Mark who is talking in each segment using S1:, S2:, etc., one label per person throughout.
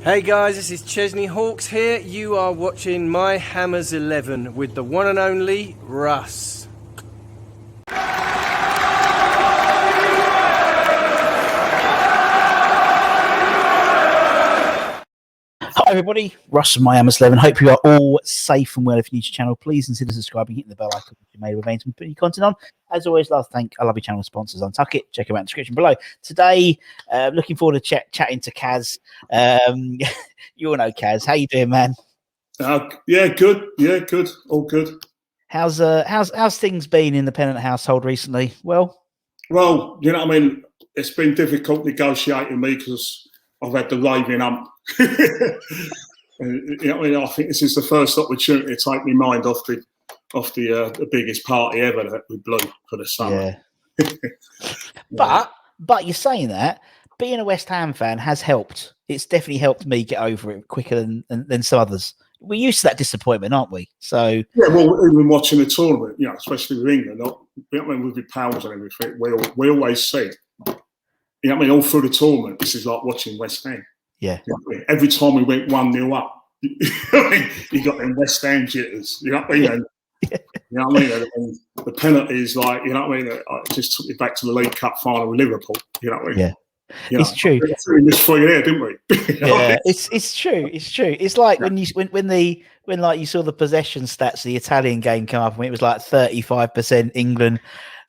S1: Hey guys, this is Chesney Hawks here. You are watching My Hammers 11 with the one and only Russ.
S2: Hi everybody, Russ from My Hammers 11. Hope you are all safe and well. If you're new to the channel, please consider subscribing, hitting the bell icon if you may remain to put any content on. As always, love to thank our lovely channel sponsors, Untuck It. Check them out in the description below. Today, looking forward to chatting to Cass. You all know Cass. How you doing, man?
S3: Yeah, good. Yeah, good. All good.
S2: How's things been in the Pennant household recently? Well,
S3: you know what I mean? It's been difficult negotiating me because I've had the raving ump. You know what I mean? I think this is the first opportunity to take my mind off the biggest party ever that we blew for the summer.
S2: Yeah. But you're saying that being a West Ham fan has helped. It's definitely helped me get over it quicker than some others. We're used to that disappointment, aren't we? So
S3: yeah, well, even watching the tournament, you know, especially with England, you know what I mean, with the pals and everything, we always said, you know what I mean, all through the tournament, this is like watching West Ham.
S2: Yeah.
S3: You know what I mean? Every time we went 1-0 up, you got them West Ham jitters. You know what I mean? And, you know what I mean? And the penalties, like, you know what I mean? It just took me back to the League Cup final with Liverpool. You know what I mean?
S2: Yeah.
S3: You
S2: it's true.
S3: We missed 3 there, didn't we?
S2: Yeah, it's true. It's true. It's like when you saw the possession stats of the Italian game come up and it was like 35% England.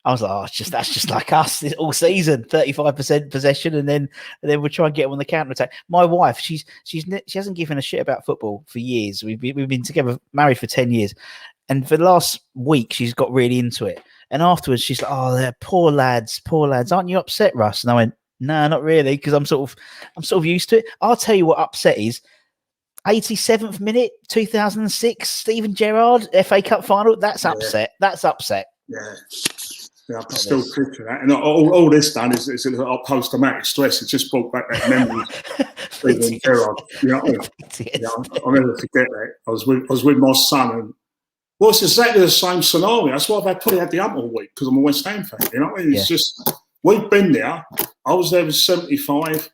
S2: I was like, oh, that's just like us all season, 35% possession, and then we'll try and get them on the counter attack. My wife, she hasn't given a shit about football for years. We've been together, married for 10 years, and for the last week she's got really into it. And afterwards she's like, oh, they're poor lads. Aren't you upset, Russ? And I went, no, not really, because I'm sort of used to it. I'll tell you what upset is. 87th minute, 2006, Steven Gerrard, FA Cup final. That's upset. That's upset.
S3: Yeah. Yeah, I can still picture that. And all this done is a little post-traumatic stress. It just brought back that memory. Steven Gerrard. You know what I mean? Yeah, I'll never forget that. I was with my son, and well, it's exactly the same scenario. That's why I've probably had the ump all week, because I'm a West Ham fan. You know what I mean? It's just, we've been there. I was there with 75,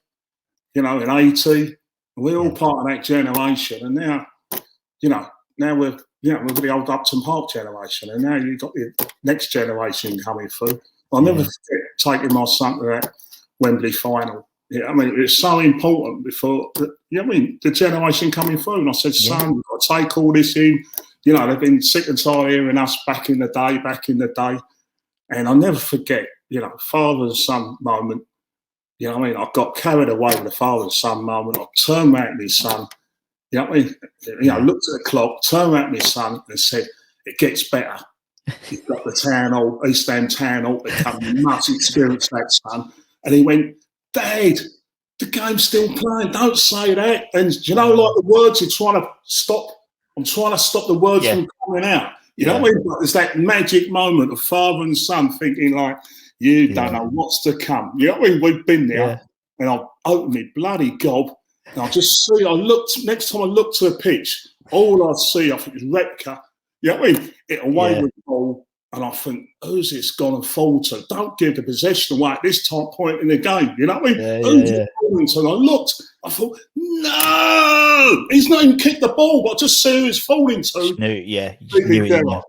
S3: you know, in 80. We're all part of that generation. And now, now we're the old Upton Park generation. And now you've got the next generation coming through. I'll never forget taking my son to that Wembley final. Yeah, I mean, it's so important before, the generation coming through. And I said, son, we've got to take all this in. You know, they've been sick and tired of hearing us back in the day. And I'll never forget, father and son moment. You know what I mean? I got carried away with the father and son moment. I turned around to my son, you know what I mean? Looked at the clock, turned around to my son and said, it gets better. You've got the town hall, East Ham town hall, you must experience that, son. And he went, Dad, the game's still playing, don't say that. And like the words you're trying to stop, I'm trying to stop the words from coming out. You know what I mean? There's that magic moment of father and son thinking like, you don't know what's to come. You know what I mean? We've been there, and I opened my bloody gob, and I just see. Next time I look to the pitch, all I see, I think, is Repka. You know what I mean? It away with the ball, and I think, who's this gone and fall to? Don't give the possession away at this point in the game. You know what I mean? Who's it falling to? And I looked, I thought, no, he's not even kicked the ball, but I just see who he's falling to.
S2: You knew it.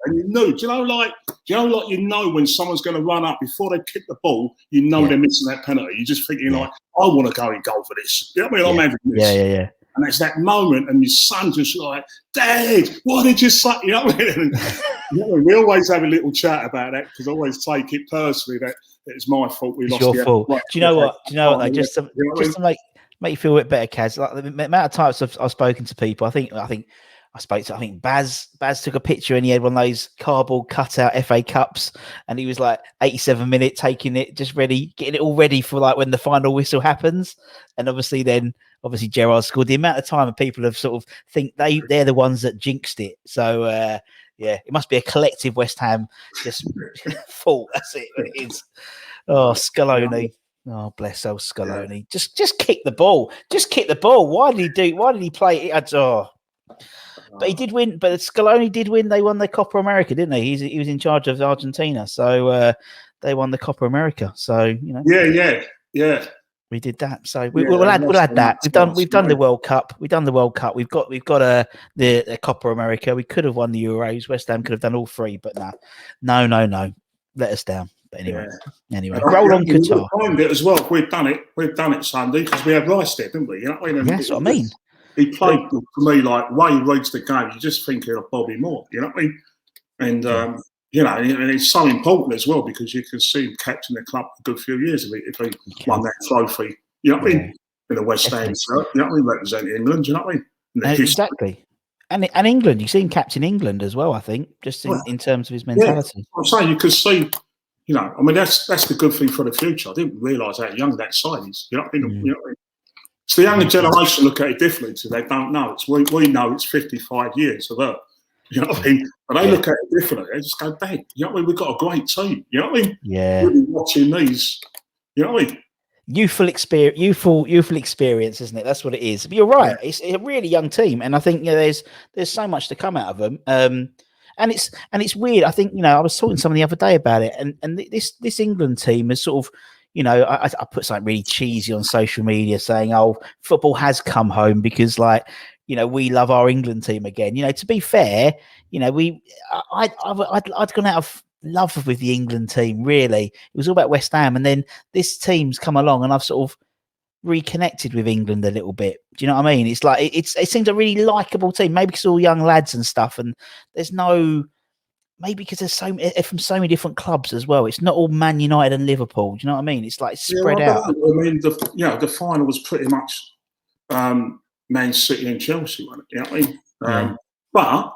S3: And you knew. Do you know when someone's going to run up before they kick the ball, they're missing that penalty. You're just thinking like, I want to go and goal for this. You know what I mean? I'm having this.
S2: Yeah.
S3: And it's that moment, and your son just like, Dad, what did you say? You know what I mean? We always have a little chat about that, because I always take it personally that it's my fault. It's
S2: your fault. Do you know what? Though, just to make you feel a bit better, Kaz. Like the amount of times I've spoken to people, I think Baz took a picture and he had one of those cardboard cutout FA Cups, and he was like 87 minutes taking it, just ready, getting it all ready for like when the final whistle happens. And obviously Gerrard scored. The amount of time people have sort of think they're the ones that jinxed it. So it must be a collective West Ham just fault. That's it. It is. Oh, Scaloni. Oh, bless old Scaloni. Just kick the ball. Why did he play it? But he did win. But Scaloni did win. They won the Copa America, didn't they? He was in charge of Argentina, so they won the Copa America. So
S3: Yeah.
S2: We did that, so we'll add that. We've done the World Cup. We've done the World Cup. We've got the Copa America. We could have won the Euros. West Ham could have done all three, but no. Let us down. But anyway, roll on Qatar.
S3: Find it as well. We've done it Sunday because we had Rice there, didn't we? You know what I mean?
S2: That's what I mean.
S3: He played for me like way he reads the game. You just think of Bobby Moore. You know what I mean? And and it's so important as well because you can see him captain the club for a good few years if he won that trophy. You know what I mean? In the West Ham shirt. You know what I mean? Representing England. You know what I mean?
S2: Exactly. And England, you see him captain England as well. I think just in terms of his mentality.
S3: Yeah, I'm saying you could see. You know, I mean that's the good thing for the future. I didn't realise how young that side is. You know what I mean? You know what I mean? So the younger generation look at it differently. So they don't know. We know it's 55 years of that. You know what I mean? But they look at it differently. They just go, "Dang, you know what I mean? We've got a great team." You know what I mean?
S2: Yeah.
S3: Really watching these, you know what I mean?
S2: Youthful experience, isn't it? That's what it is. But you're right. Yeah. It's a really young team, and I think there's so much to come out of them. And it's weird. I think I was talking to someone the other day about it, and this England team is sort of. I put something really cheesy on social media saying, "Oh, football has come home because, we love our England team again." To be fair, I'd gone out of love with the England team. Really, it was all about West Ham, and then this team's come along, and I've sort of reconnected with England a little bit. Do you know what I mean? It's like it seems a really likable team. Maybe because all young lads and stuff, and there's no. Maybe because there's from so many different clubs as well. It's not all Man United and Liverpool. Do you know what I mean? It's like spread out.
S3: I mean, the final was pretty much Man City and Chelsea, wasn't it? You know what I mean? But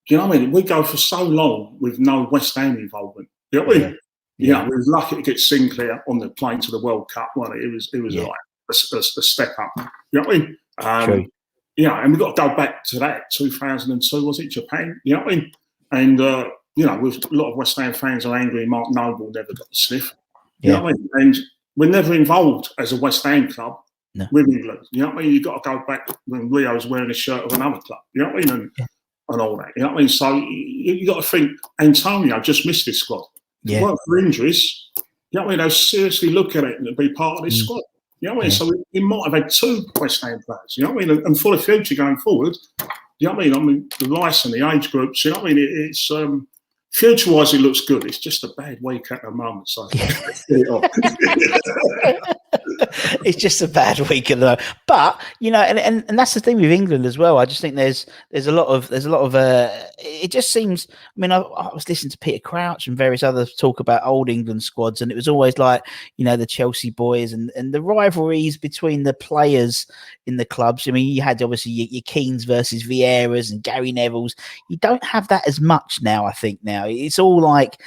S3: you know what I mean? We go for so long with no West Ham involvement. You know what I mean? Yeah. We were lucky to get Sinclair on the plane to the World Cup, wasn't it? It was like a step up. You know what I mean?
S2: True.
S3: And we've got to go back to that 2002, was it Japan? You know what I mean? And, with a lot of West Ham fans are angry Mark Noble never got the sniff. You know what I mean? And we're never involved as a West Ham club with England. You know what I mean? You've got to go back when Rio's wearing a shirt of another club. You know what I mean? And all that. You know what I mean? So you got to think Antonio just missed this squad. If it weren't for injuries, you know what I mean? They'll seriously look at it and be part of this squad. You know what I mean? So we might have had two West Ham players. You know what I mean? And for the future going forward, you know what I mean? I mean, the Rice and the age groups, you know what I mean? It's future-wise, it looks good. It's just a bad week at the moment. So
S2: it's just a bad week at the moment. But and that's the thing with England as well. I just think there's a lot of it just seems. I mean, I was listening to Peter Crouch and various others talk about old England squads, and it was always like the Chelsea boys and the rivalries between the players in the clubs. I mean, you had obviously your Keanes versus Vieiras and Gary Neville's. You don't have that as much now. I think now it's all like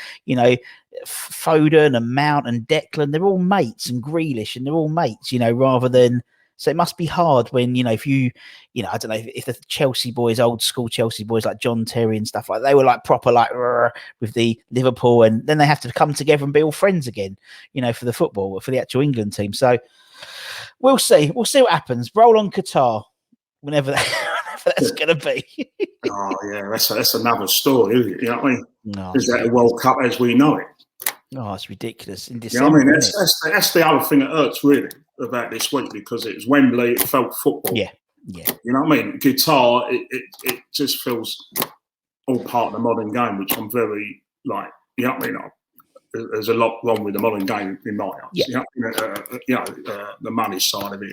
S2: Foden and Mount and Declan. They're all mates, and Grealish, and they're all mates. Rather than. So it must be hard when, if you I don't know if the Chelsea boys, old school Chelsea boys like John Terry and stuff like they were like proper like with the Liverpool, and then they have to come together and be all friends again, for the football, for the actual England team. So we'll see. We'll see what happens. Roll on Qatar whenever that's going to be.
S3: Oh, yeah, that's another story, isn't it? You know what I mean?
S2: No,
S3: is that a World Cup as we know it?
S2: Oh, it's ridiculous. In December,
S3: you know what I mean? That's the other thing that hurts really about this week because it was Wembley, it felt football.
S2: Yeah.
S3: You know what I mean? Guitar, it just feels all part of the modern game, which I'm very you know what I mean? There's a lot wrong with the modern game in my eyes.
S2: Yeah.
S3: The money side of it.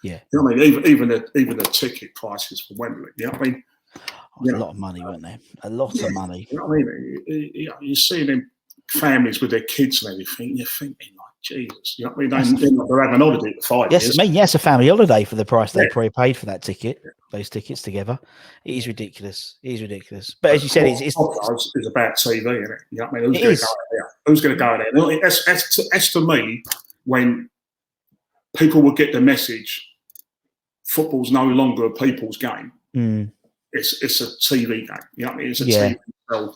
S2: Yeah.
S3: You know what I mean? Even the ticket prices for Wembley. You know what I mean?
S2: A lot of money, weren't there? A lot of money.
S3: You know what I mean? You see them families with their kids and everything. You're thinking Jesus. You know what I mean? They're having a holiday for 5 years.
S2: I mean, a family holiday for the price they probably paid for that ticket. Those tickets together. It is ridiculous. But as you said, it's
S3: about TV, isn't it? You know what I mean? Who's going to go there? That's to me when people will get the message. Football's no longer a people's game. It's a TV game. You know what I mean? It's a TV show.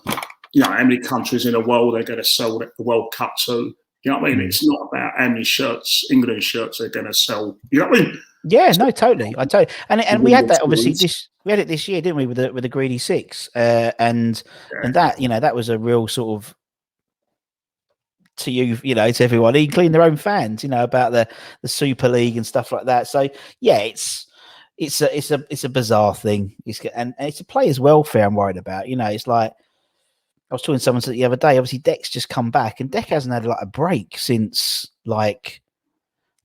S3: How many countries in the world they're going to sell the World Cup to? You know what I mean? It's not about how many England shirts they're going to sell. You know what I mean?
S2: Yeah, no, totally. And we had that obviously we had it this year, didn't we? With the Greedy Six, and that that was a real sort of to you, to everyone, including their own fans, about the Super League and stuff like that. So yeah, it's a bizarre thing. And it's a player's welfare I'm worried about. It's like I was talking to someone the other day. Obviously, Deck's just come back, and Deck hasn't had like a break since like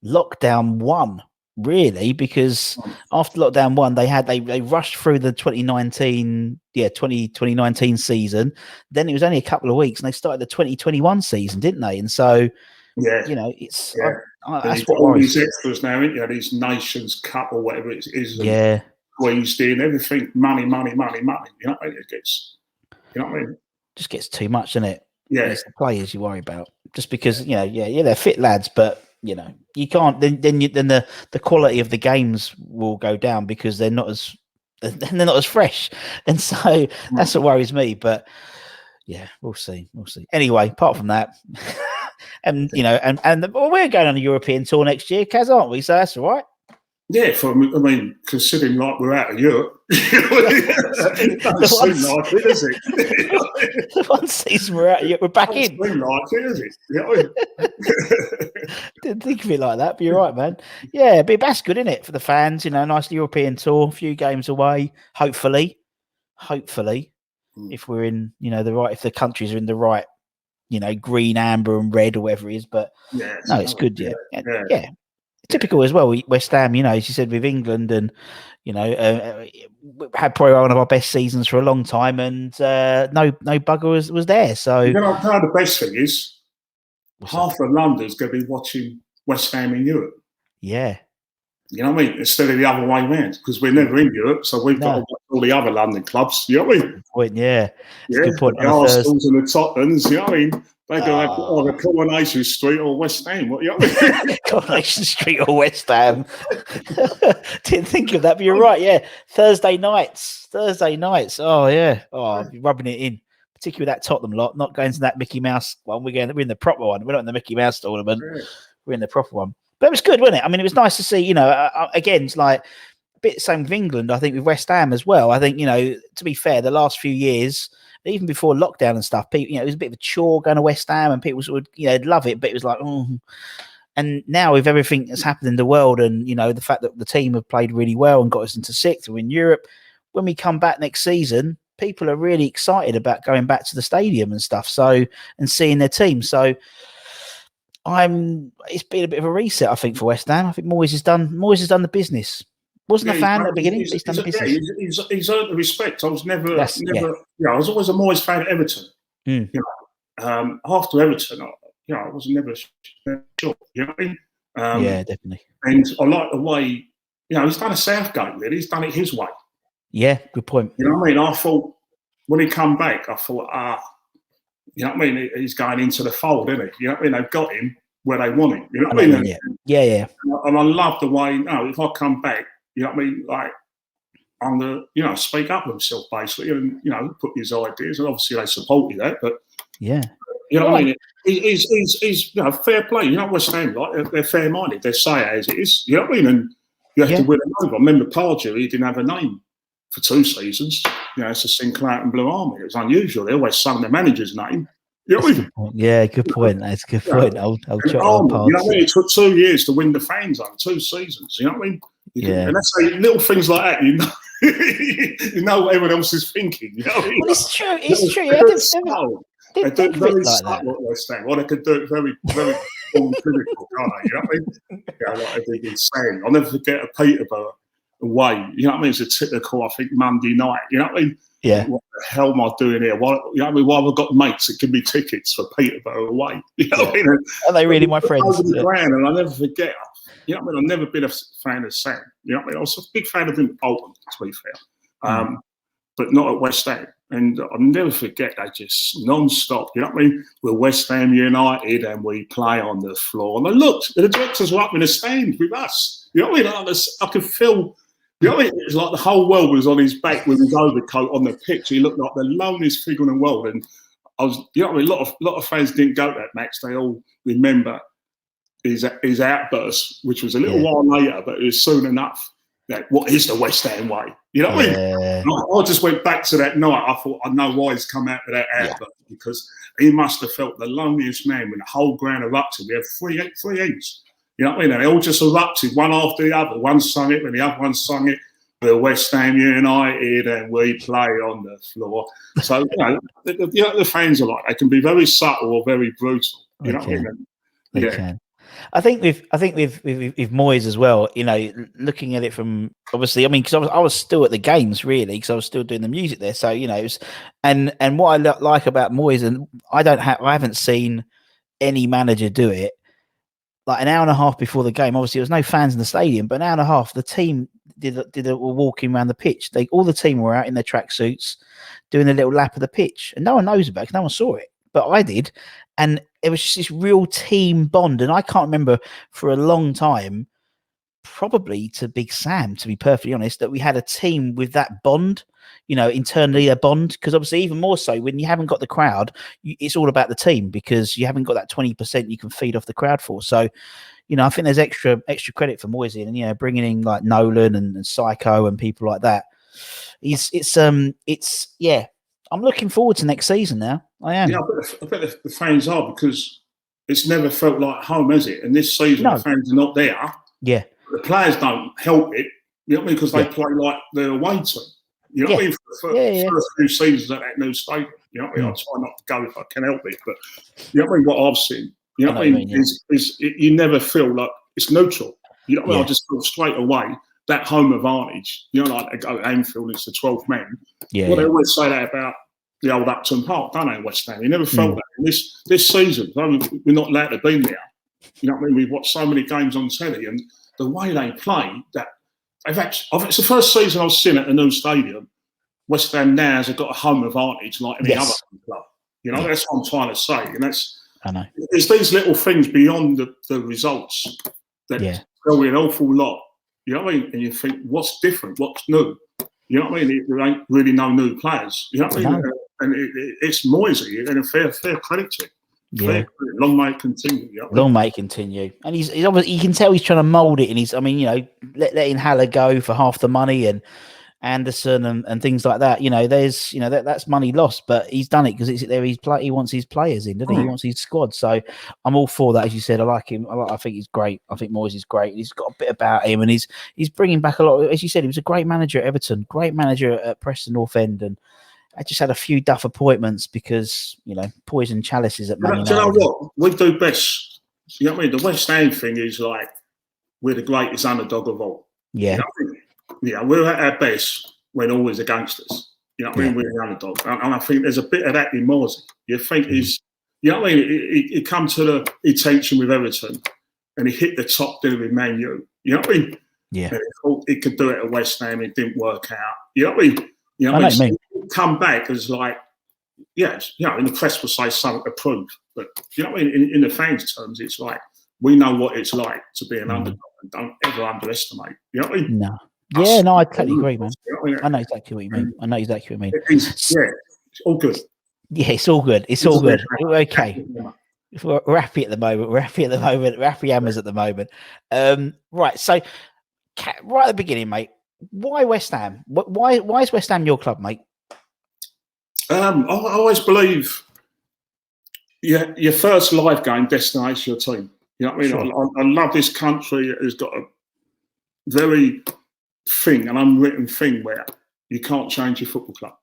S2: lockdown 1. Really, because after lockdown 1, they rushed through the 2019 season. Then it was only a couple of weeks, and they started the 2021 season, didn't they? And so, it's that's what
S3: all
S2: worries.
S3: these extras now, ain't you? These Nations Cup or whatever it is, squeezed in everything, money. It gets, you know what I mean?
S2: Just gets too much, doesn't it?
S3: Yeah,
S2: it's the players you worry about, just because they're fit lads, but. You can't. Then the quality of the games will go down because they're not as fresh, and so that's what worries me. But yeah, we'll see. Anyway, apart from that, and we're going on a European tour next year, Kaz, aren't we? So that's all right.
S3: Yeah, considering like we're out of Europe, it doesn't seem like it, does it?
S2: The one season we're out of Europe, we're back in.
S3: Doesn't seem like it, is it? You know what I mean?
S2: Didn't think of it like that, but you're right, man. Yeah, but that's good, isn't it, for the fans? Nice European tour, a few games away. Hopefully, if we're in, if the countries are in the right, green, amber, and red, or whatever it is. But no, it's good. Yeah. Typical as well. West Ham, as you said, with England, and had probably one of our best seasons for a long time, and no bugger was there. So
S3: the best thing is half of London's going to be watching West Ham in Europe.
S2: Yeah,
S3: you know what I mean. Instead of the other way round, because we're never in Europe, so we've got to watch all the other London clubs. You know what I mean?
S2: Good point. Yeah, good point.
S3: The Arsenals and the Tottenhams. You know what I mean? They go have either Coronation Street or West Ham. What, you know what I mean?
S2: Coronation Street or West Ham. Didn't think of that, but you're right. Yeah, Thursday nights. Oh yeah. Oh, I'll be rubbing it in, particularly with that Tottenham lot. Not going to that Mickey Mouse one. We're in the proper one. We're not in the Mickey Mouse tournament. Yeah. We're in the proper one. But it was good, wasn't it? I mean, it was nice to see. Again, it's like a bit same with England. I think with West Ham as well. I think to be fair, the last few years. Even before lockdown and stuff, people, it was a bit of a chore going to West Ham, and people would, love it. But it was like, And now with everything that's happened in the world, and the fact that the team have played really well and got us into 6th, we're in Europe. When we come back next season, people are really excited about going back to the stadium and stuff. So and seeing their team. So it's been a bit of a reset, I think, for West Ham. I think Moyes has done the business. Wasn't a fan at the beginning. He's done the business.
S3: He's earned the respect. I was never. I was always a Moyes fan at Everton. After Everton, I was never sure. You know what I mean?
S2: Yeah, definitely.
S3: And I like the way he's done a Southgate. Really, he's done it his way.
S2: Yeah, good point.
S3: You know what I mean? I thought when he come back, I thought, you know what I mean? He's going into the fold, isn't he? You know what I mean? They've got him where they want him. You know what I mean?
S2: Yeah.
S3: And I love the way. If I come back. You know what I mean? Like, I'm the, speak up for himself, basically, and, put his ideas. And obviously they supported that, but, you know what I mean? He's fair play. West Ham, like, they're fair-minded. They say it as it is. You know what I mean? And you have to win them over. I remember Pardew, he didn't have a name for 2 seasons. It's a Sinclair and Blue Army. It was unusual. They always sung the manager's name. You know what I mean?
S2: Yeah, good point. That's a good point. I'll try.
S3: You know what I mean? It took 2 years to win the fans over, 2 seasons. You know what I mean? And that's little things like that. You know what everyone else is thinking. You know what I mean?
S2: Well, it's true. It's true.
S3: They do it very subtle what they're saying. Or they could do it very, very critical, can't they? You know what I mean? Like they've been saying. I'll never forget a Peterborough away. You know what I mean? It's a typical, I think, Monday night. You know what I mean?
S2: Yeah.
S3: What the hell am I doing here? Why, you know what I mean? Why have I got mates that give me tickets for Peterborough away? You know what I mean?
S2: Are they really my friends?
S3: And I'll never forget. You know what I mean? I've never been a fan of Sam. You know what I mean? I was a big fan of him at Bolton, to be fair. But not at West Ham. And I'll never forget, they just non-stop. You know what I mean? We're West Ham United and we play on the floor. And I looked, the directors were up in the stand with us. You know what I mean? I could feel, you know what I mean? It was like the whole world was on his back with his overcoat on the pitch. He looked like the loneliest figure in the world. And I was, you know what I mean? A lot of fans didn't go to that match. They all remember his outburst, which was a little while later, but it was soon enough. what is the West Ham way? You know what I mean? I just went back to that night. I thought, I know why he's come out with that outburst, because he must have felt the loneliest man when the whole ground erupted. We had three ends. You know what I mean? And they all just erupted, one after the other. One sung it, when the other one sung it. We're West Ham United and we play on the floor. So, the fans are like, they can be very subtle or very brutal. You know what I mean?
S2: They can. I think with Moyes as well, looking at it from, obviously, I mean, because I was still at the games, really, because I was still doing the music there. So, it was, and what I like about Moyes, and I haven't seen any manager do it, like an hour and a half before the game. Obviously, there was no fans in the stadium, but an hour and a half, the team were walking around the pitch. All the team were out in their tracksuits doing a little lap of the pitch, and no one knows about it, 'cause no one saw it, but I did. And it was just this real team bond. And I can't remember for a long time, probably to Big Sam, to be perfectly honest, that we had a team with that bond, internally a bond. Because obviously, even more so when you haven't got the crowd, it's all about the team, because you haven't got that 20% you can feed off the crowd for. So, I think there's extra credit for Moyes in, and bringing in like Nolan and Psycho and people like that. I'm looking forward to next season now. I am.
S3: Yeah, I bet the fans are, because it's never felt like home, has it? And this season, the fans are not there.
S2: Yeah.
S3: The players don't help it, you know what I mean? Because they play like they're away team. You know what I mean? For the first few seasons at that new stadium, you know what I mean? I try not to go if I can help it, but you know what I mean? What I've seen, you know what I mean? You never feel like it's neutral. You know what I mean? I just feel straight away that home advantage. Like they go to Anfield, it's the 12th man. They always say that about the old Upton Park, don't they, West Ham? You never felt that. And this season, we're not allowed to be there. You know what I mean? We've watched so many games on telly, and the way they play, that it's the first season I've seen at a new stadium. West Ham now has got a home advantage like any other club. That's what I'm trying to say. And
S2: I know.
S3: It's these little things beyond the results that tell you an awful lot. You know what I mean? And you think, what's different? What's new? You know what I mean? There ain't really no new players. You know what I mean? And it's Moyes, and a fair credit to it. Yeah. Long may it continue. You know
S2: Long may it continue. And he's obviously, you can tell he's trying to mould it, and he's, letting Haller go for half the money, and Anderson and things like that. There's, that's money lost, but he's done it because it's there. He wants his players in, doesn't he? He wants his squad. So I'm all for that. As you said, I like him. I think he's great. I think Moyes is great. He's got a bit about him, and he's bringing back a lot. As you said, he was a great manager at Everton, great manager at Preston North End, and I just had a few duff appointments because, poison chalices at Man United.
S3: Do you know what? We do best. You know what I mean? The West Ham thing is like, we're the greatest underdog of all.
S2: Yeah.
S3: You know what I mean? Yeah, we're at our best when always against us. You know what I mean? We're the underdog. And I think there's a bit of that in Moyes. You think he's, you know what I mean? He come to the attention with Everton, and he hit the top deal with Man U. You know what I mean?
S2: Yeah.
S3: And he thought he could do it at West Ham. It didn't work out. You know what I mean? You know what I mean? So come back as like, in the press will say something to prove. But, you know what I mean? In the fans' terms, it's like, we know what it's like to be an underdog, and don't ever underestimate. You know what I mean?
S2: No. Yeah, no, I totally agree, man. I know exactly what you mean.
S3: It's all good.
S2: Yeah, it's all good. It's all good. We're okay. We're happy at the moment. We're happy hammers at the moment. Right, so right at the beginning, mate, why West Ham? Why is West Ham your club, mate?
S3: I always believe your first live game destinates your team. You know what I mean? Sure. I love this country. It's got a very an unwritten thing where you can't change your football club.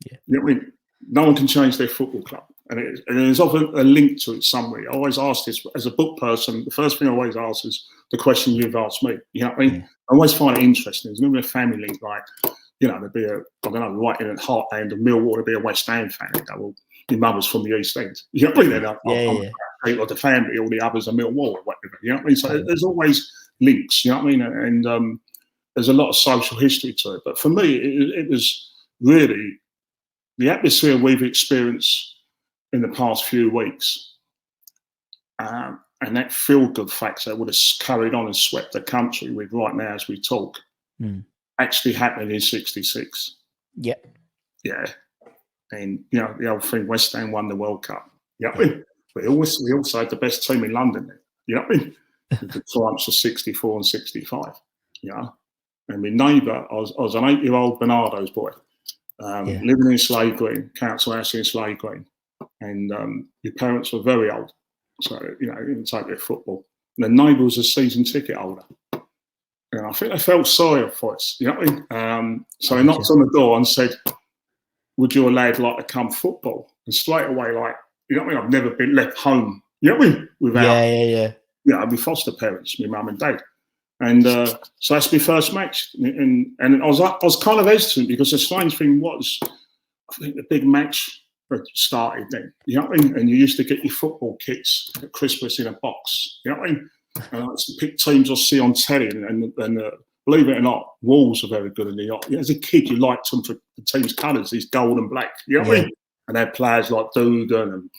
S3: You know what I mean? No one can change their football club. And there's often a link to it somewhere. I always ask this, as a book person, the first thing I always ask is the question you've asked me. You know what I mean? I always find it interesting. There's never a family like, there'd be right in the heartland of Millwall, there'd be a West Ham fan. They go, well, your mother's from the East End. You know what I mean? Or the family, all the others are Millwall or whatever. You know what I mean? So there's always links, you know what I mean? And there's a lot of social history to it. But for me, it was really the atmosphere we've experienced in the past few weeks, and that feel-good factor that would have carried on and swept the country with right now as we talk, actually happened in '66. Yeah. And, the old thing, West Ham won the World Cup. You know what I mean? But we also had the best team in London then. You know what I mean? The triumphs of '64 and '65, And my neighbour, I was an 8-year-old Bernardo's boy, living in Slade Green, council house in Slade Green. And your parents were very old. So, you didn't take their football. And the neighbour was a season ticket holder. And I think they felt sorry for us, you know what I mean? So they knocked on the door and said, would your lad like to come football? And straight away, like, you know what I mean? I've never been left home, you know what I mean? Without, my foster parents, my mum and dad. And so that's my first match. And I was kind of hesitant because the strange thing was, I think the big match started then, you know what I mean? And you used to get your football kits at Christmas in a box, you know what I mean? And I used to pick teams I see on telly, and believe it or not, Wolves are very good in the yacht. As a kid, you liked them for the team's colours, these gold and black, you know what I mean? And they had players like Dugan and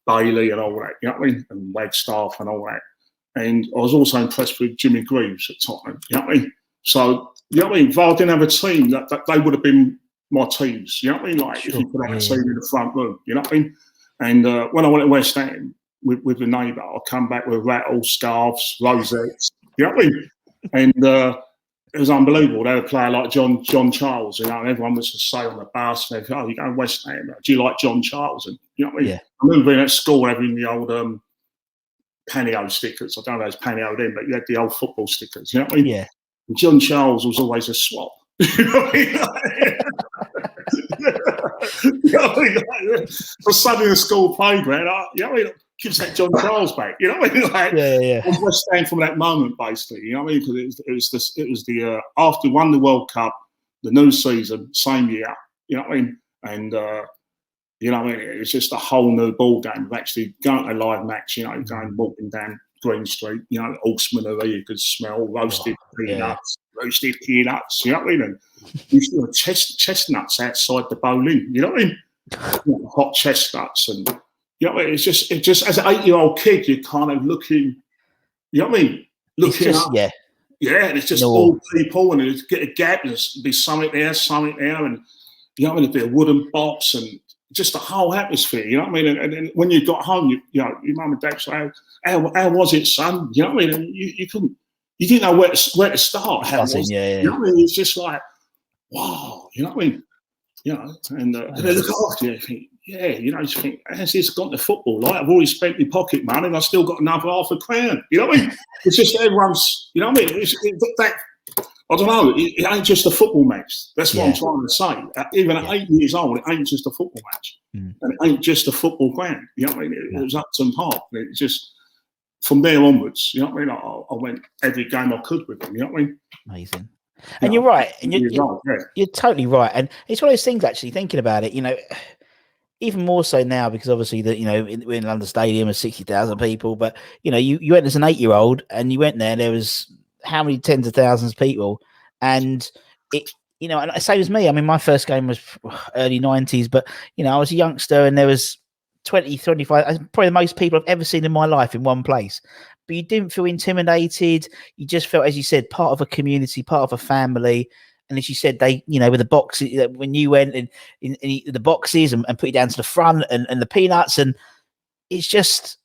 S3: Bailey and all that, you know what I mean? And Wagstaff and all that. And I was also impressed with Jimmy Greaves at Tottenham, you know what I mean? So, you know what I mean? If I didn't have a team, that they would have been my teams, you know what I mean? Like, if you could have a team in the front room, you know what I mean? And when I went to West Ham with the neighbour, I'd come back with rattles, scarves, rosettes, you know what I mean? And it was unbelievable. They had a player like John Charles, you know, and everyone was to say on the bus, and oh, you go to West Ham, do you like John Charles? And, you know what I mean? I remember being at school having the old panio stickers. I don't know if it's panio then, but you had the old football stickers, you know what I mean?
S2: Yeah.
S3: And John Charles was always a swap. You know what I mean? You know what I mean? So suddenly the school playground, you know what I mean? Gives that John Charles back, you know what I mean? Like, I was West Ham from that moment, basically, you know what I mean? Because it was the after we won the World Cup, the new season, same year, you know what I mean? And you know what I mean? It was just a whole new ball game of actually going to a live match, you know, going walking down Green Street, you know, Horsemanary, you could smell roasted peanuts, roasted peanuts, you know what I mean? And you see chestnuts outside the bowling, you know what I mean? You know, hot chestnuts and, you know what I mean? It's just as an 8-year-old kid, you're kind of looking, you know what I mean? Looking up. Yeah, and it's just all people, and you get a gap, and there's be something there, and, you know what I mean? There'd be a wooden box, and just the whole atmosphere, you know what I mean? And when you got home, you know, your mum and dad say, how was it, son? You know what I mean? And you didn't know where to start. How was it? You know what I mean? It's just like, wow, you know what I mean? You know, and they look after you and think, yeah, you know, you think, how's this gone to football? Like, I've always spent my pocket money and I've still got another £500. You know what I mean? It's just everyone's, you know what I mean? I don't know, it ain't just a football match. That's what I'm trying to say. Even at 8 years old, it ain't just a football match. And it ain't just a football ground. You know what I mean? It was Upton Park. And it just, from there onwards, you know what I mean? I went every game I could with them, you know what I mean?
S2: Amazing. And you're right. And you're totally right. And it's one of those things, actually, thinking about it, you know, even more so now, because obviously that, you know, we're in London Stadium with 60,000 people, but, you know, you went as an 8-year-old and you went there, and there was how many tens of thousands of people, and it, you know, and same as me. I mean, my first game was early 90s, but, you know, I was a youngster and there was 20, 25, probably the most people I've ever seen in my life in one place. But you didn't feel intimidated. You just felt, as you said, part of a community, part of a family. And as you said, they, you know, with the boxes, when you went in the boxes and put you down to the front and the peanuts, and it just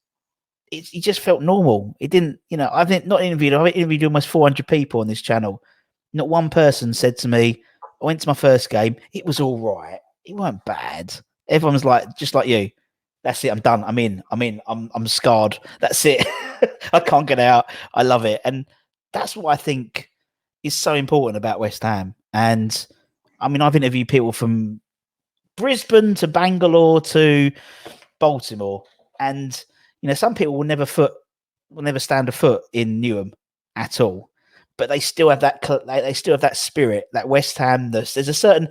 S2: felt normal. It didn't, you know, I've interviewed almost 400 people on this channel. Not one person said to me, I went to my first game, it was all right. It weren't bad. Everyone was like, just like you. That's it. I'm done. I'm in. I'm scarred. That's it. I can't get out. I love it. And that's what I think is so important about West Ham. And I mean, I've interviewed people from Brisbane to Bangalore to Baltimore, and you know, some people will never stand a foot in Newham at all, but they still have that. They still have that spirit, that West Ham. It's a certain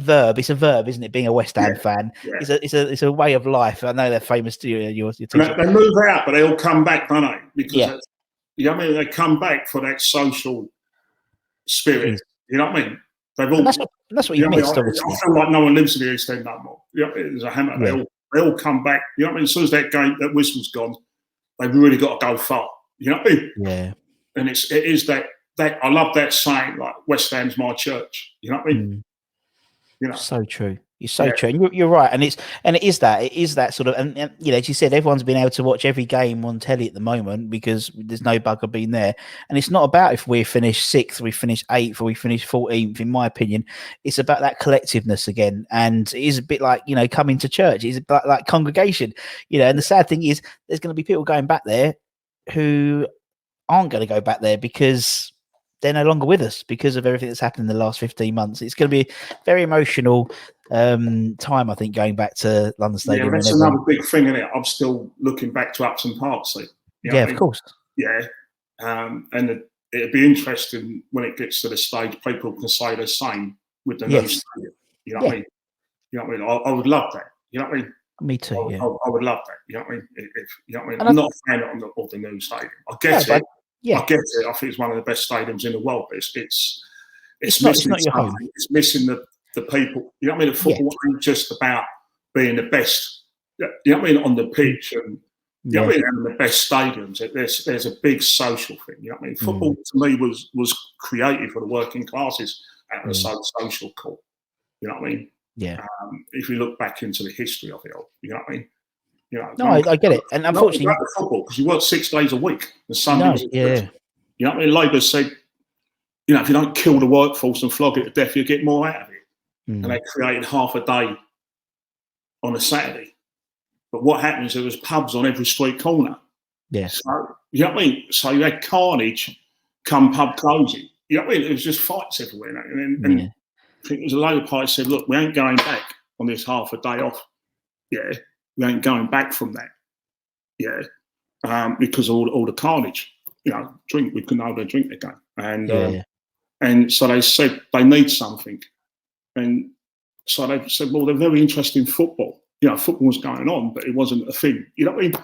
S2: verb. It's a verb, isn't it? Being a West Ham fan, it's a way of life. I know they're famous to your
S3: they move out, but they all come back, don't they? Because you know what I mean. They come back for that social spirit. You know what I mean? They've all.
S2: That's what you missed.
S3: I feel like no one lives in the East End no more. You know, there's a hammer. They all come back. You know what I mean? As soon as that whistle's gone, they've really got to go far. You know what I mean?
S2: Yeah.
S3: And it is that I love that saying, like, West Ham's my church. You know what I mean? You know,
S2: so true. You're so true. And you're right. And it is that sort of, and you know, as you said, everyone's been able to watch every game on telly at the moment because there's no bugger being there. And it's not about if we finish 6th, we finish 8th, or we finish 14th, in my opinion. It's about that collectiveness again. And it is a bit like, you know, coming to church. It's about like congregation, you know, and the sad thing is there's going to be people going back there who aren't going to go back there because they're no longer with us because of everything that's happened in the last 15 months. It's going to be very emotional time, I think, going back to London Stadium.
S3: Yeah, that's another big thing, isn't it? I'm still looking back to Upton Park. So,
S2: of course.
S3: Yeah, and it'd be interesting when it gets to the stage, people can say the same with the new stadium. You know what I mean? You know what I mean? I would love that. You know what I mean?
S2: Me too.
S3: I would love that. You know what I mean? If you know what I mean? I'm not a fan of the new stadium. I get it. I get it. I think it's one of the best stadiums in the world. But it's missing
S2: not your home.
S3: It's missing the people. You know what I mean? The football ain't just about being the best. You know what I mean? On the pitch and you know what I mean? And the best stadiums. There's a big social thing. You know what I mean? Football to me was created for the working classes at a social core. You know what I mean?
S2: Yeah.
S3: If you look back into the history of it all, you know what I mean? You know,
S2: no, I get it. And unfortunately,
S3: not football because you work 6 days a week. And Sunday, you know what I mean? Labour said, you know, if you don't kill the workforce and flog it to death, you get more out of it. And they created half a day on a Saturday. But what happens? There was pubs on every street corner.
S2: Yes.
S3: So, you know what I mean? So you had carnage come pub closing. You know what I mean? It was just fights everywhere. And I think it was a Labour Party said, look, we ain't going back on this half a day off. Yeah. We ain't going back from that. Yeah. Because of all the carnage. You know, we couldn't hold a drink again. And so they said they need something. And so they said, well, they're very interested in football. You know, football was going on, but it wasn't a thing. You know what I mean?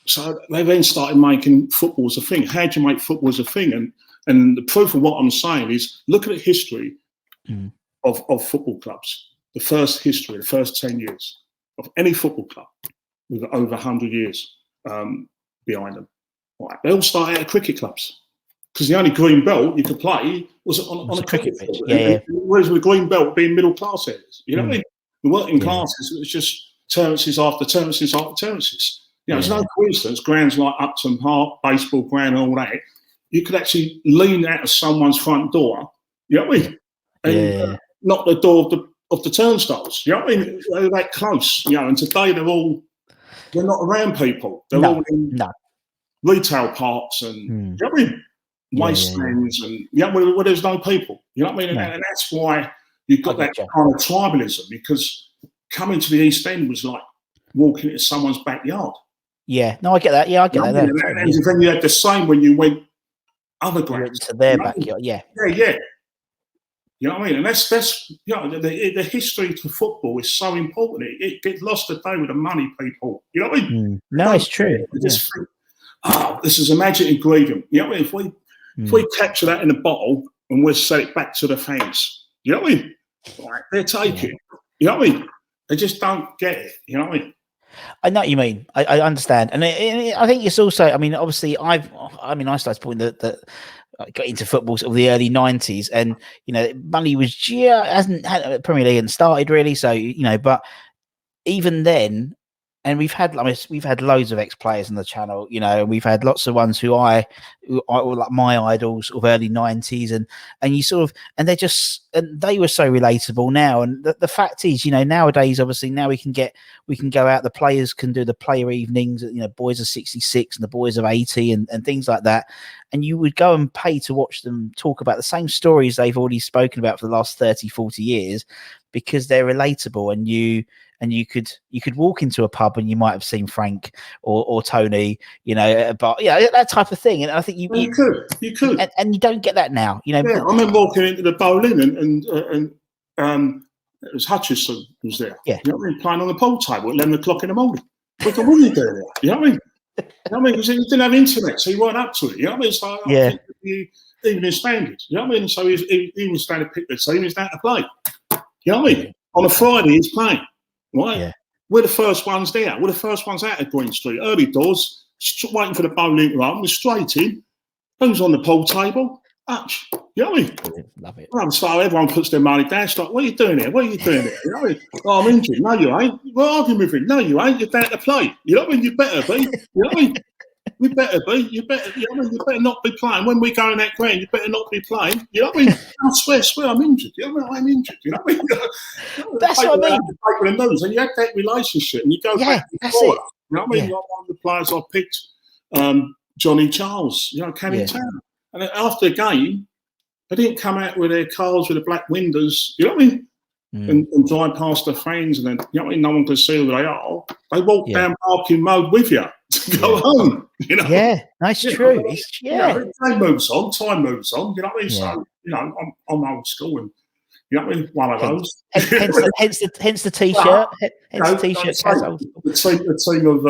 S3: So they then started making football as a thing. How do you make football as a thing? And the proof of what I'm saying is look at the history of football clubs. The first 10 years of any football club with over 100 years behind them. Right. They all started at cricket clubs because the only green belt you could play was on a cricket pitch. Whereas with the green belt being middle class areas, you know what I mean? The working classes, it was just terraces after terraces after terraces. You know, it's no coincidence. Grounds like Upton Park, baseball ground, and all that. You could actually lean out of someone's front door. You know what I mean? And knock the door of the turnstiles. You know what I mean? They're that close. You know, and today they're not around people. They're all in retail parks and you know what I mean? Wastelands and where there's no people. You know what I mean? And that's why you've got that kind of tribalism, because coming to the East End was like walking into someone's backyard.
S2: Yeah, no, I get that. Yeah, I get that.
S3: And then you had the same when you went other grounds
S2: to their backyard. Yeah.
S3: You know what I mean? And that's you know, the history to football is so important. It gets lost today with the money people. You know what I mean?
S2: No, it's true.
S3: Just think, this is a magic ingredient. You know what I mean? If we capture that in a bottle and we'll sell it back to the fans, you know what I mean? Right, they're taking. You know what I mean? They just don't get it. You know what I mean?
S2: I know what you mean. I understand, and I think it's also. I mean, obviously, I started supporting that. I got into football sort of the early 90s, and you know, money was hasn't had Premier League hadn't started really. So you know, but even then, and we've had loads of ex-players on the channel, you know, and we've had lots of ones who are like my idols of early 90s, and you sort of, and they were so relatable now. And the fact is, you know, nowadays, obviously now we can go out, the players can do the player evenings, you know, boys of 66 and the boys of 80 and things like that. And you would go and pay to watch them talk about the same stories they've already spoken about for the last 30, 40 years, because they're relatable. And you could walk into a pub and you might have seen Frank or Tony, you know, but that type of thing. And I think you could, and you don't get that now, you know.
S3: Yeah, I remember walking into the bowling and it was Hutchison was there.
S2: Yeah,
S3: you know what I mean, playing on the pool table at 11 o'clock in the morning. What are you doing there? You know what I mean? You know what I mean? Because he didn't have internet, so he weren't up to it. You know what I mean? So I think the evening standards. You know what I mean? So he was down to pick the team. He was down to play. You know what I mean? On a Friday, he's playing. Right? Yeah. We're the first ones there. We're the first ones out of Green Street. Early doors, waiting for the bowling to run. We're straight in. Who's on the pool table? Hutch. You know what I mean?
S2: Love it.
S3: Well, so everyone puts their money down. It's like, what are you doing here? What are you doing here? You know what I mean? Oh, I'm injured. No, you ain't. We're arguing with him. No, you ain't. You're down to play. You know what I mean? You better be. You know what I mean? You better be. You better. You know what I mean? You better not be playing when we go in that ground. You better not be playing. You know what I mean? I swear, I'm injured. You know what I mean? I'm injured. You know what I mean?
S2: That's what I mean.
S3: Paper the news, and you have that relationship, and you go back and
S2: that's
S3: forth.
S2: it.
S3: You know what I mean? Like one of the players I picked, Johnny Charles. You know, Canning Town, and then after the game, they didn't come out with their cars with the black windows. You know what I mean? And drive past their friends, and then you know what I mean? No one can see who they are. They walk down parking mode with you to go home. You know?
S2: Yeah, that's true.
S3: Time moves on. Time moves on. You know what I mean? So you know, I'm old school, and you know what I mean? One of those.
S2: Hence the t-shirt. Hence the t-shirt.
S3: The team of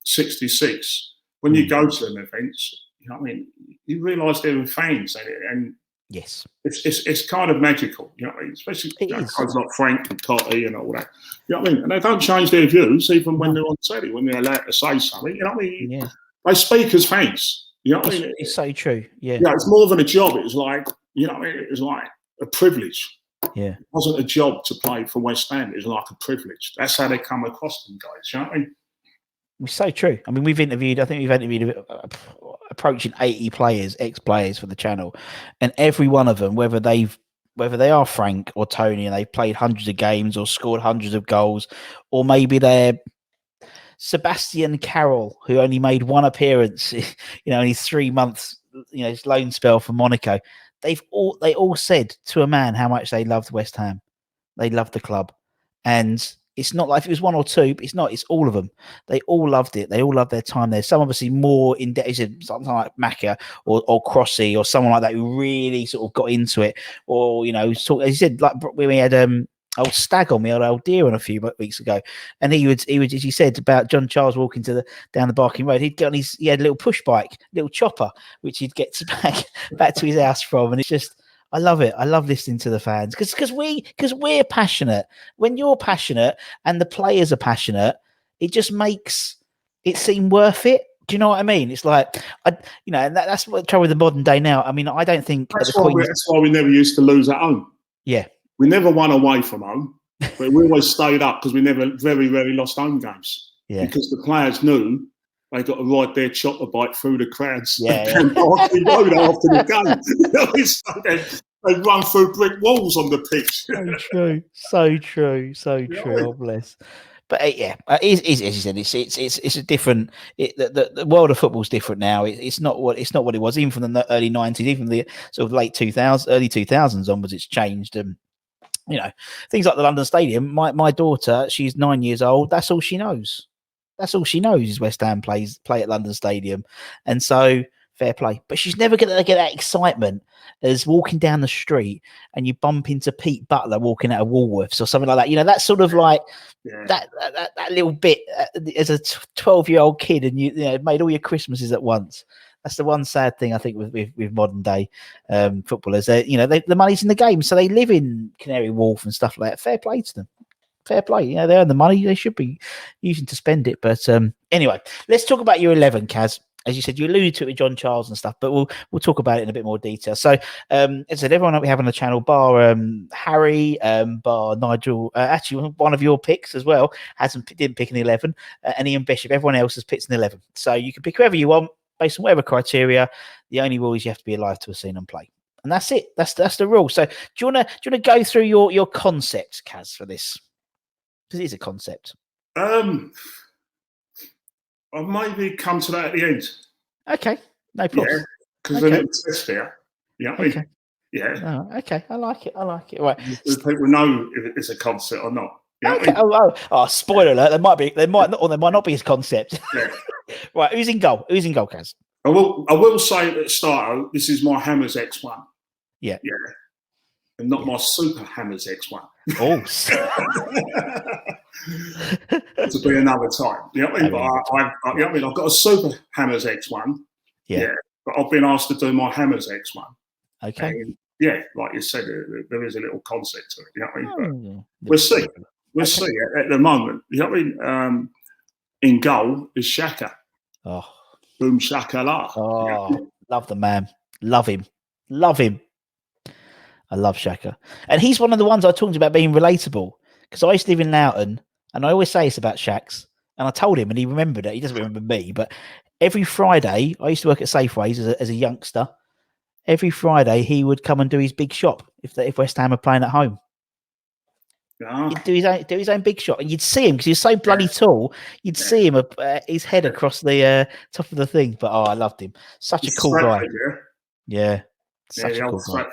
S3: 66. When you go to them events, you know what I mean? You realise they're fans, and
S2: yes,
S3: it's kind of magical. You know what I mean? Especially guys like Frank and Cotty and all that. You know what I mean? And they don't change their views even when they're on telly, when they're allowed to say something. You know what I mean?
S2: Yeah.
S3: They speak as fans. You know what I mean?
S2: It's so true. Yeah.
S3: Yeah, it's more than a job. It was like, you know what I mean? It was like a privilege.
S2: Yeah.
S3: It wasn't a job to play for West Ham. It was like a privilege. That's how they come across them guys. You know what I mean?
S2: It's so true. I mean, we've interviewed approaching 80 players, ex-players for the channel, and every one of them, whether they are Frank or Tony and they've played hundreds of games or scored hundreds of goals, or maybe they're Sebastian Carroll, who only made one appearance, you know, only 3 months, you know, his loan spell for Monaco. They all said to a man how much they loved West Ham. They loved the club. And it's not like if it was one or two, but it's all of them. They all loved it. They all loved their time there. Some obviously more in depth, something like Macca or Crossy or someone like that who really sort of got into it. Or, you know, as you said, like when we had old Stag on me, old Deer on a few weeks ago, and he would, as you said about John Charles walking down the Barking Road, he had a little push bike, little chopper, which he'd get back to his house from, and it's just. I love it. I love listening to the fans because we're passionate. When you're passionate and the players are passionate, it just makes it seem worth it. Do you know what I mean? It's like, and that's what the trouble with the modern day now. I mean, I don't think
S3: that's why we never used to lose at home.
S2: Yeah,
S3: we never won away from home, but we always stayed up because we never very rarely lost home games. Yeah, because the players knew. They got to ride their chopper bike through the crowds and Barking Road after the game. They run through brick walls on the pitch.
S2: So true. Oh, bless. But as you said, it's a different. The world of football is different now. It's not what it was. Even from the early 90s, even the sort of late 2000s, early 2000s onwards, it's changed. And you know, things like the London Stadium. My daughter, she's 9 years old. That's all she knows. That's all she knows is West Ham play at London Stadium. And so fair play. But she's never going to get that excitement as walking down the street and you bump into Pete Butler walking out of Woolworths or something like that. You know, that's sort of like that little bit as a 12-year-old kid, and you made all your Christmases at once. That's the one sad thing I think with modern day footballers. The money's in the game, so they live in Canary Wharf and stuff like that. Fair play to them. Fair play. You know, they earn the money. They should be using to spend it. But anyway, let's talk about your 11, Kaz. As you said, you alluded to it with John Charles and stuff, but we'll talk about it in a bit more detail. So, as I said, everyone that we have on the channel, bar Harry, bar Nigel, actually one of your picks as well, didn't pick an 11, and Ian Bishop. Everyone else has picked an 11. So you can pick whoever you want based on whatever criteria. The only rule is you have to be alive to have seen them play. And that's it. That's the rule. So do you wanna go through your concept, Kaz, for this? Because it is a concept.
S3: I'll maybe come to that at the end.
S2: Okay, no problem.
S3: Yeah, because then it's test there. Yeah,
S2: okay.
S3: Yeah.
S2: Oh, okay, I like it. Right.
S3: People know if it's a concept or not. You know
S2: okay. Oh, spoiler alert! There might not be his concept.
S3: Yeah.
S2: Right. Who's in goal, Kaz?
S3: I will say at the start, this is my Hammers X1.
S2: Yeah.
S3: And not my Super Hammers X1.
S2: Oh.
S3: To be another time. You know what I mean? I've got a Super Hammers X1. Yeah. But I've been asked to do my Hammers X1.
S2: Okay.
S3: And like you said, there is a little concept to it. You know what I mean? But we'll see. We'll see at the moment. You know what I mean? In goal is Shaka.
S2: Oh.
S3: Boom Shaka La.
S2: Oh, love the man. Love him. I love Shaka. And he's one of the ones I talked about being relatable, because I used to live in Loughton, and I always say it's about Shaqs. And I told him, and he remembered it. He doesn't remember me, but every Friday, I used to work at Safeways as a youngster. Every Friday, he would come and do his big shop if West Ham are playing at home.
S3: Yeah.
S2: He'd do his own big shot, and you'd see him because he was so bloody tall. You'd see him his head across the top of the thing. But I loved him. Such a cool guy. Yeah, such a cool guy.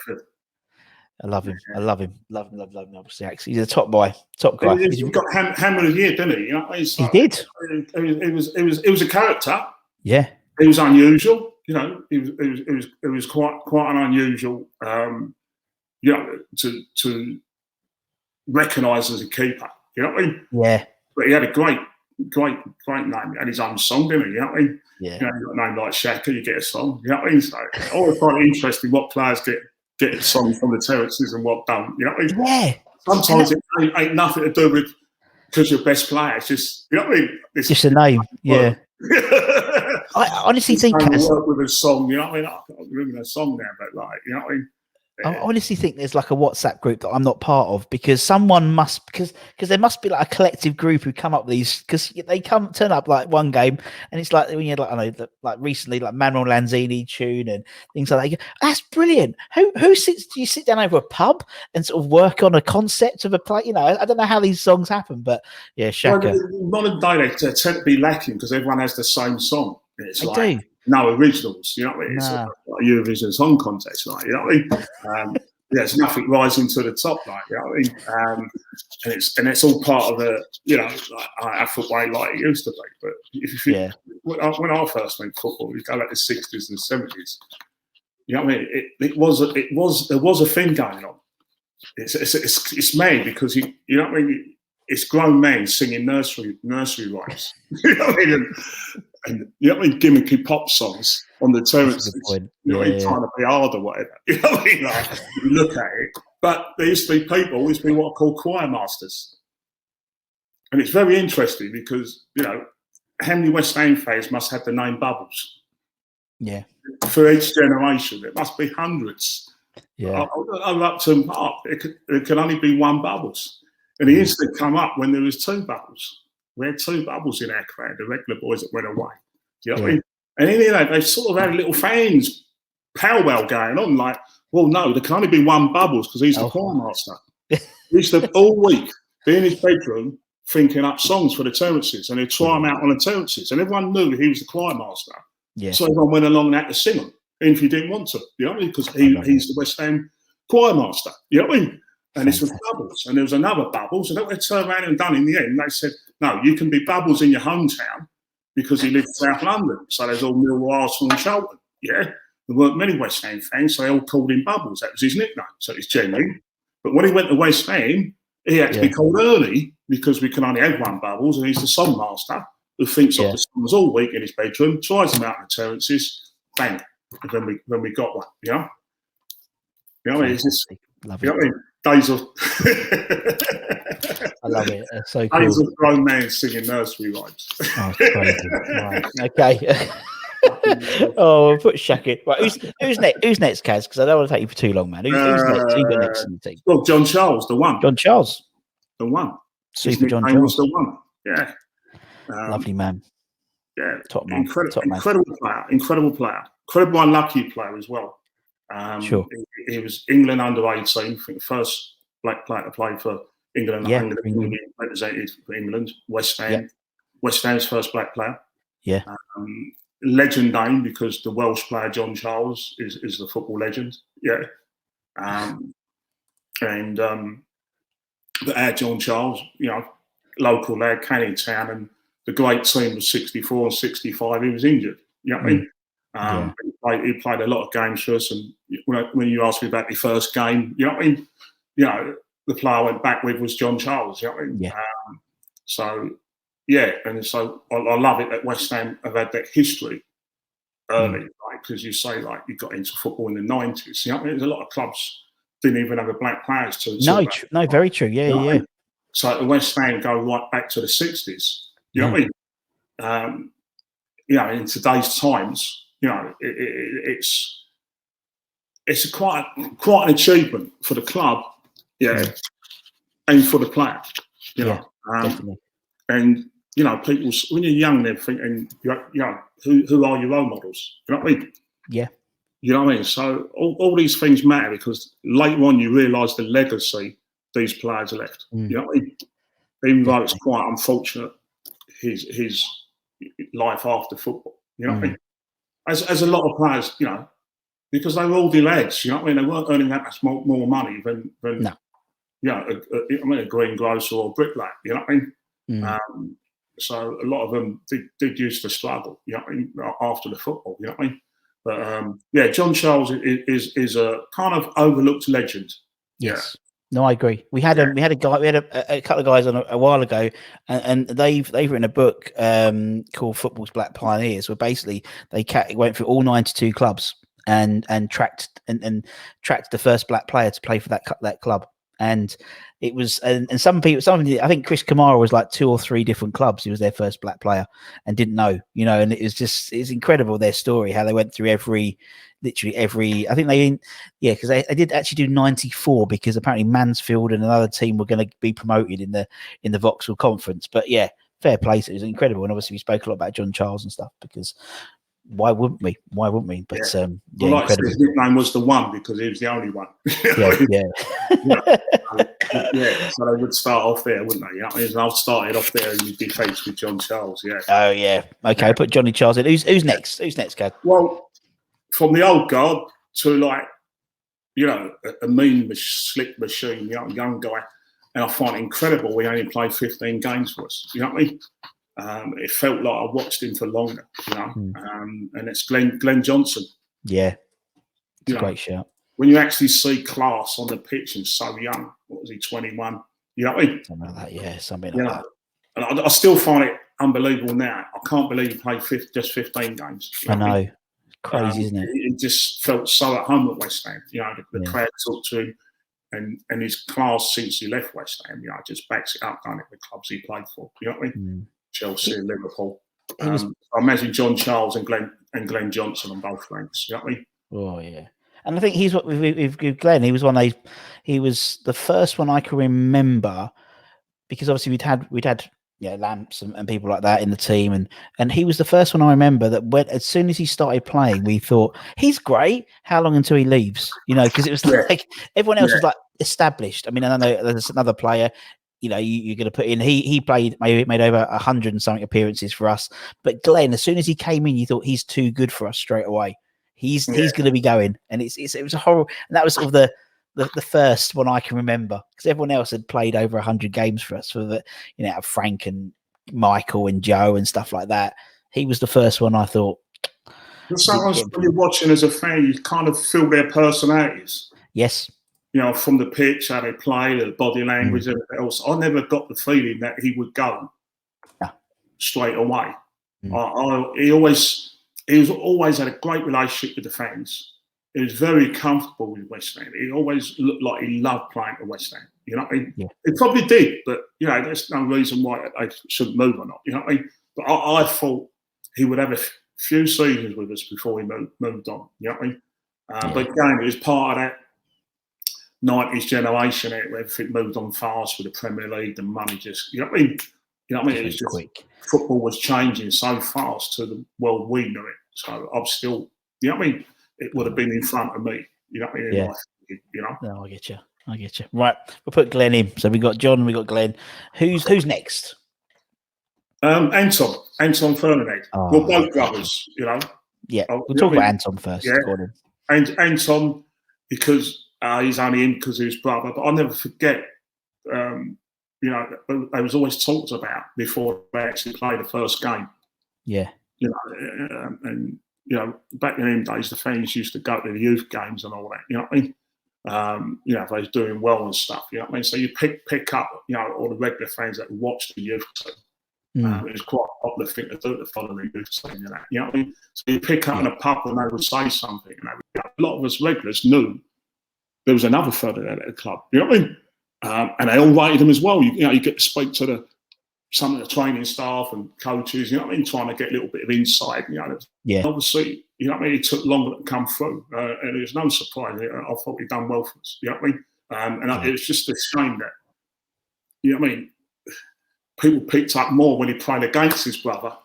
S2: I love him. I love him. Love him. Obviously, he's a top guy. Top guy.
S3: He got hammer of the year, didn't he? You know,
S2: he did.
S3: It was a character.
S2: Yeah.
S3: He was unusual. You know, it was quite an unusual. You know, to recognise as a keeper. You know what I mean?
S2: Yeah.
S3: But he had a great name. He had his own song, didn't he? You know what I mean?
S2: Yeah.
S3: You know, you got a name like Shaka, you get a song. You know what I mean? So I always find it interesting what players get songs from the terraces and what don't. You know what I mean?
S2: Yeah.
S3: Sometimes it ain't nothing to do with because you're best player. It's just, you know what I mean? It's
S2: just a name. Yeah. I honestly think
S3: work with a song. You know what I mean? I can't remember a song now, but like, you know what I mean?
S2: I honestly think there's like a WhatsApp group that I'm not part of, because someone must, because there must be like a collective group who come up with these, because they turn up like one game and it's like when you had like, I know, like recently like Manuel Lanzini tune and things like that. You go, that's brilliant. Do you sit down over a pub and sort of work on a concept of a play? You know, I don't know how these songs happen, but yeah, Shaka.
S3: Modern day they tend to be lacking because everyone has the same song. It's
S2: I do.
S3: No originals, you know what I mean?
S2: Nah.
S3: It's like a Eurovision Song Contest, like, you know what I mean? There's nothing rising to the top, like, you know what I mean? And it's all part of the, you know, like, football like it used to be. But if you when I first went football, we go like the 60s and 70s. You know what I mean? There was a thing going on. It's mad because you know what I mean? It's grown men singing nursery rhymes. You know what I mean? And you know what I mean, gimmicky pop songs on the terraces. You know what I mean, trying to be hard or whatever. You know what I mean? Like, you look at it. But there used to be people, always be what I call choir masters. And it's very interesting because, you know, how many West Ham fans must have the name Bubbles?
S2: Yeah.
S3: For each generation, there must be hundreds.
S2: Yeah.
S3: I'm up to Mark. There can only be one Bubbles. And he used to come up when there was two Bubbles. We had two Bubbles in our crowd, the regular boys that went away. Do you know what I mean? And then, you know, they sort of had little fans powwow going on, like, well, no, there can only be one Bubbles because he's the choir master. He used to all week be in his bedroom thinking up songs for the terraces, and he'd try them out on the terraces. And everyone knew he was the choir master. Yeah. So everyone went along and had to sing them, even if you didn't want to. You know what I mean? Because he's the West Ham choir master. You know what I mean? And this was Bubbles. And there was another Bubbles. And they turned around and done in the end. They said, no, you can be Bubbles in your hometown because he lived South London. So there's all Millwall, Arsenal and Charlton. Yeah. There weren't many West Ham fans, so they all called him Bubbles. That was his nickname. So it's Jermain. But when he went to West Ham, he had to be called Early because we can only have one Bubbles, and he's the song master who thinks of the songs all week in his bedroom, tries them out in the terraces, bang. And then we got one, you know? You know what I mean? It's just, you know what I mean? Days of
S2: I love it. It's so cool.
S3: Days of grown men singing nursery rhymes.
S2: Oh, it's crazy. Right. Okay. We'll put Shaq in. Right, who's next? Who's next, Kaz? Because I don't want to take you for too long, man. Who's next? Who you got next in the team?
S3: Well, John Charles, the one.
S2: John Charles,
S3: the one.
S2: Super John Charles,
S3: the one. Yeah.
S2: Lovely man.
S3: Yeah.
S2: Top man.
S3: Incredible player. Incredible unlucky player as well.
S2: Sure.
S3: He was England under 18. I think first black player to play for England. England represented for England. West Ham. Yeah. West Ham's first black player.
S2: Yeah.
S3: Legend name because the Welsh player John Charles is the football legend. Yeah. But our John Charles, you know, local lad, Canning Town, and the great team was 64 and 65. He was injured. You know what I mean? He played a lot of games for us. And when you asked me about the first game, you know what I mean? You know, the player I went back with was John Charles. You know what I mean?
S2: Yeah.
S3: And so I love it that West Ham have had that history early, like, because you say, like, you got into football in the 90s. You know what I mean? There's a lot of clubs didn't even have a black players to.
S2: No, very true. Yeah,
S3: you know
S2: yeah.
S3: I mean? So the West Ham go right back to the 60s. You know what I mean? You know, in today's times, you know, it's it's quite an achievement for the club, and for the player, you know.
S2: Definitely.
S3: And you know, people when you're young, they're thinking, you know, who are your role models? You know what I mean?
S2: Yeah.
S3: You know what I mean? So all these things matter because later on you realise the legacy these players left. You know what I mean? Even though it's quite unfortunate, his life after football. You know what I mean? As a lot of players, you know, because they were all the lads. You know what I mean? They weren't earning that much more money than you know, a greengrocer or a bricklayer. You know what I mean? So a lot of them did used to struggle. You know what I mean? After the football. You know what I mean? But John Charles is a kind of overlooked legend.
S2: Yes. No, I agree. We had a couple of guys on a while ago, and they've written a book called Football's Black Pioneers, where basically they went through all 92 clubs and tracked the first black player to play for that club. And it was, and some I think Chris Kamara was like 2 or 3 different clubs. He was their first black player and didn't know, you know, and it's incredible, their story, how they went through literally every, I think because they did actually do 94 because apparently Mansfield and another team were going to be promoted in the Vauxhall Conference. But yeah, fair play. It was incredible. And obviously we spoke a lot about John Charles and stuff because why wouldn't we? But incredible.
S3: His nickname was the one because he was the only one. So they would start off there, wouldn't they? Yeah, I started off there in the defence with John Charles. Yeah.
S2: Oh yeah. Okay, put Johnny Charles in. Who's next? Who's next, Gad?
S3: Well, from the old guard to like, you know, a mean, slick machine, young guy, and I find it incredible. We only played 15 games for us. You know what I mean? It felt like I watched him for longer, you know. And it's Glenn Johnson.
S2: Yeah, it's a great shout.
S3: When you actually see class on the pitch and so young, what was he, 21? You know what I mean?
S2: Something like that, yeah, something like that.
S3: And I still find it unbelievable now. I can't believe he played just 15 games.
S2: I know. It's crazy, isn't it?
S3: He just felt so at home at West Ham. You know, the crowd talked to him, and his class since he left West Ham, you know, just backs it up, don't it, the clubs he played for. You know what I mean? Chelsea and Liverpool. I imagine John Charles and Glenn Johnson on both flanks. You know what I mean?
S2: Oh yeah, and I think he's what with Glenn. He was he was the first one I can remember because obviously we'd had Lamps and people like that in the team, and he was the first one I remember that as soon as he started playing, we thought he's great. How long until he leaves? You know, because it was like everyone else was like established. I mean, I know there's another player. You know, you're going to put in. He made over 100 and something appearances for us. But Glenn, as soon as he came in, you thought he's too good for us straight away. He's going to be going, and it was a horrible. And that was sort of the first one I can remember because everyone else had played over 100 games for us. For the Frank and Michael and Joe and stuff like that. He was the first one I thought.
S3: Sometimes when you're watching as a fan, you kind of feel their personalities.
S2: Yes.
S3: You know, from the pitch, how they play, the body language, everything else. I never got the feeling that he would go straight away. He was always had a great relationship with the fans. He was very comfortable with West Ham. He always looked like he loved playing for West Ham. You know, he probably did, but you know, there's no reason why they shouldn't move or not. You know what I mean? But I thought he would have a few seasons with us before he moved on. You know what I mean? But again, it was part of that 90s generation where everything moved on fast with the Premier League, the money just, you know what I mean? You know what I mean? It was just
S2: quick.
S3: Football was changing so fast to the world we knew it. So I'm still, you know what I mean? It would have been in front of me, you know what I mean? In life, you know?
S2: No, I get you. Right, we'll put Glenn in. So we got John, we got Glenn. Who's next? Anton Ferdinand.
S3: We're both brothers, you know?
S2: Yeah, we'll talk about Anton first.
S3: Yeah. And Anton, because he's only in because of his brother, but I'll never forget, you know, they was always talked about before they actually played the first game.
S2: Yeah.
S3: You know, and, you know, back in them days, the fans used to go to the youth games and all that, you know what I mean? You know, if they was doing well and stuff, you know what I mean? So you pick up, you know, all the regular fans that watch the youth team. It was quite a popular thing to do to follow the youth team, you know what I mean? So you pick up in a pub and they would say something, and a lot of us regulars knew there was another Ferdinand at the club, you know what I mean? And they all rated him as well. You know, you get to speak to some of the training staff and coaches, you know what I mean, trying to get a little bit of insight, you know.
S2: Yeah.
S3: Obviously, you know what I mean, it took longer to come through, and it was no surprise. I thought he'd done well for us, you know what I mean? It was just a shame that, you know what I mean, people picked up more when he played against his brother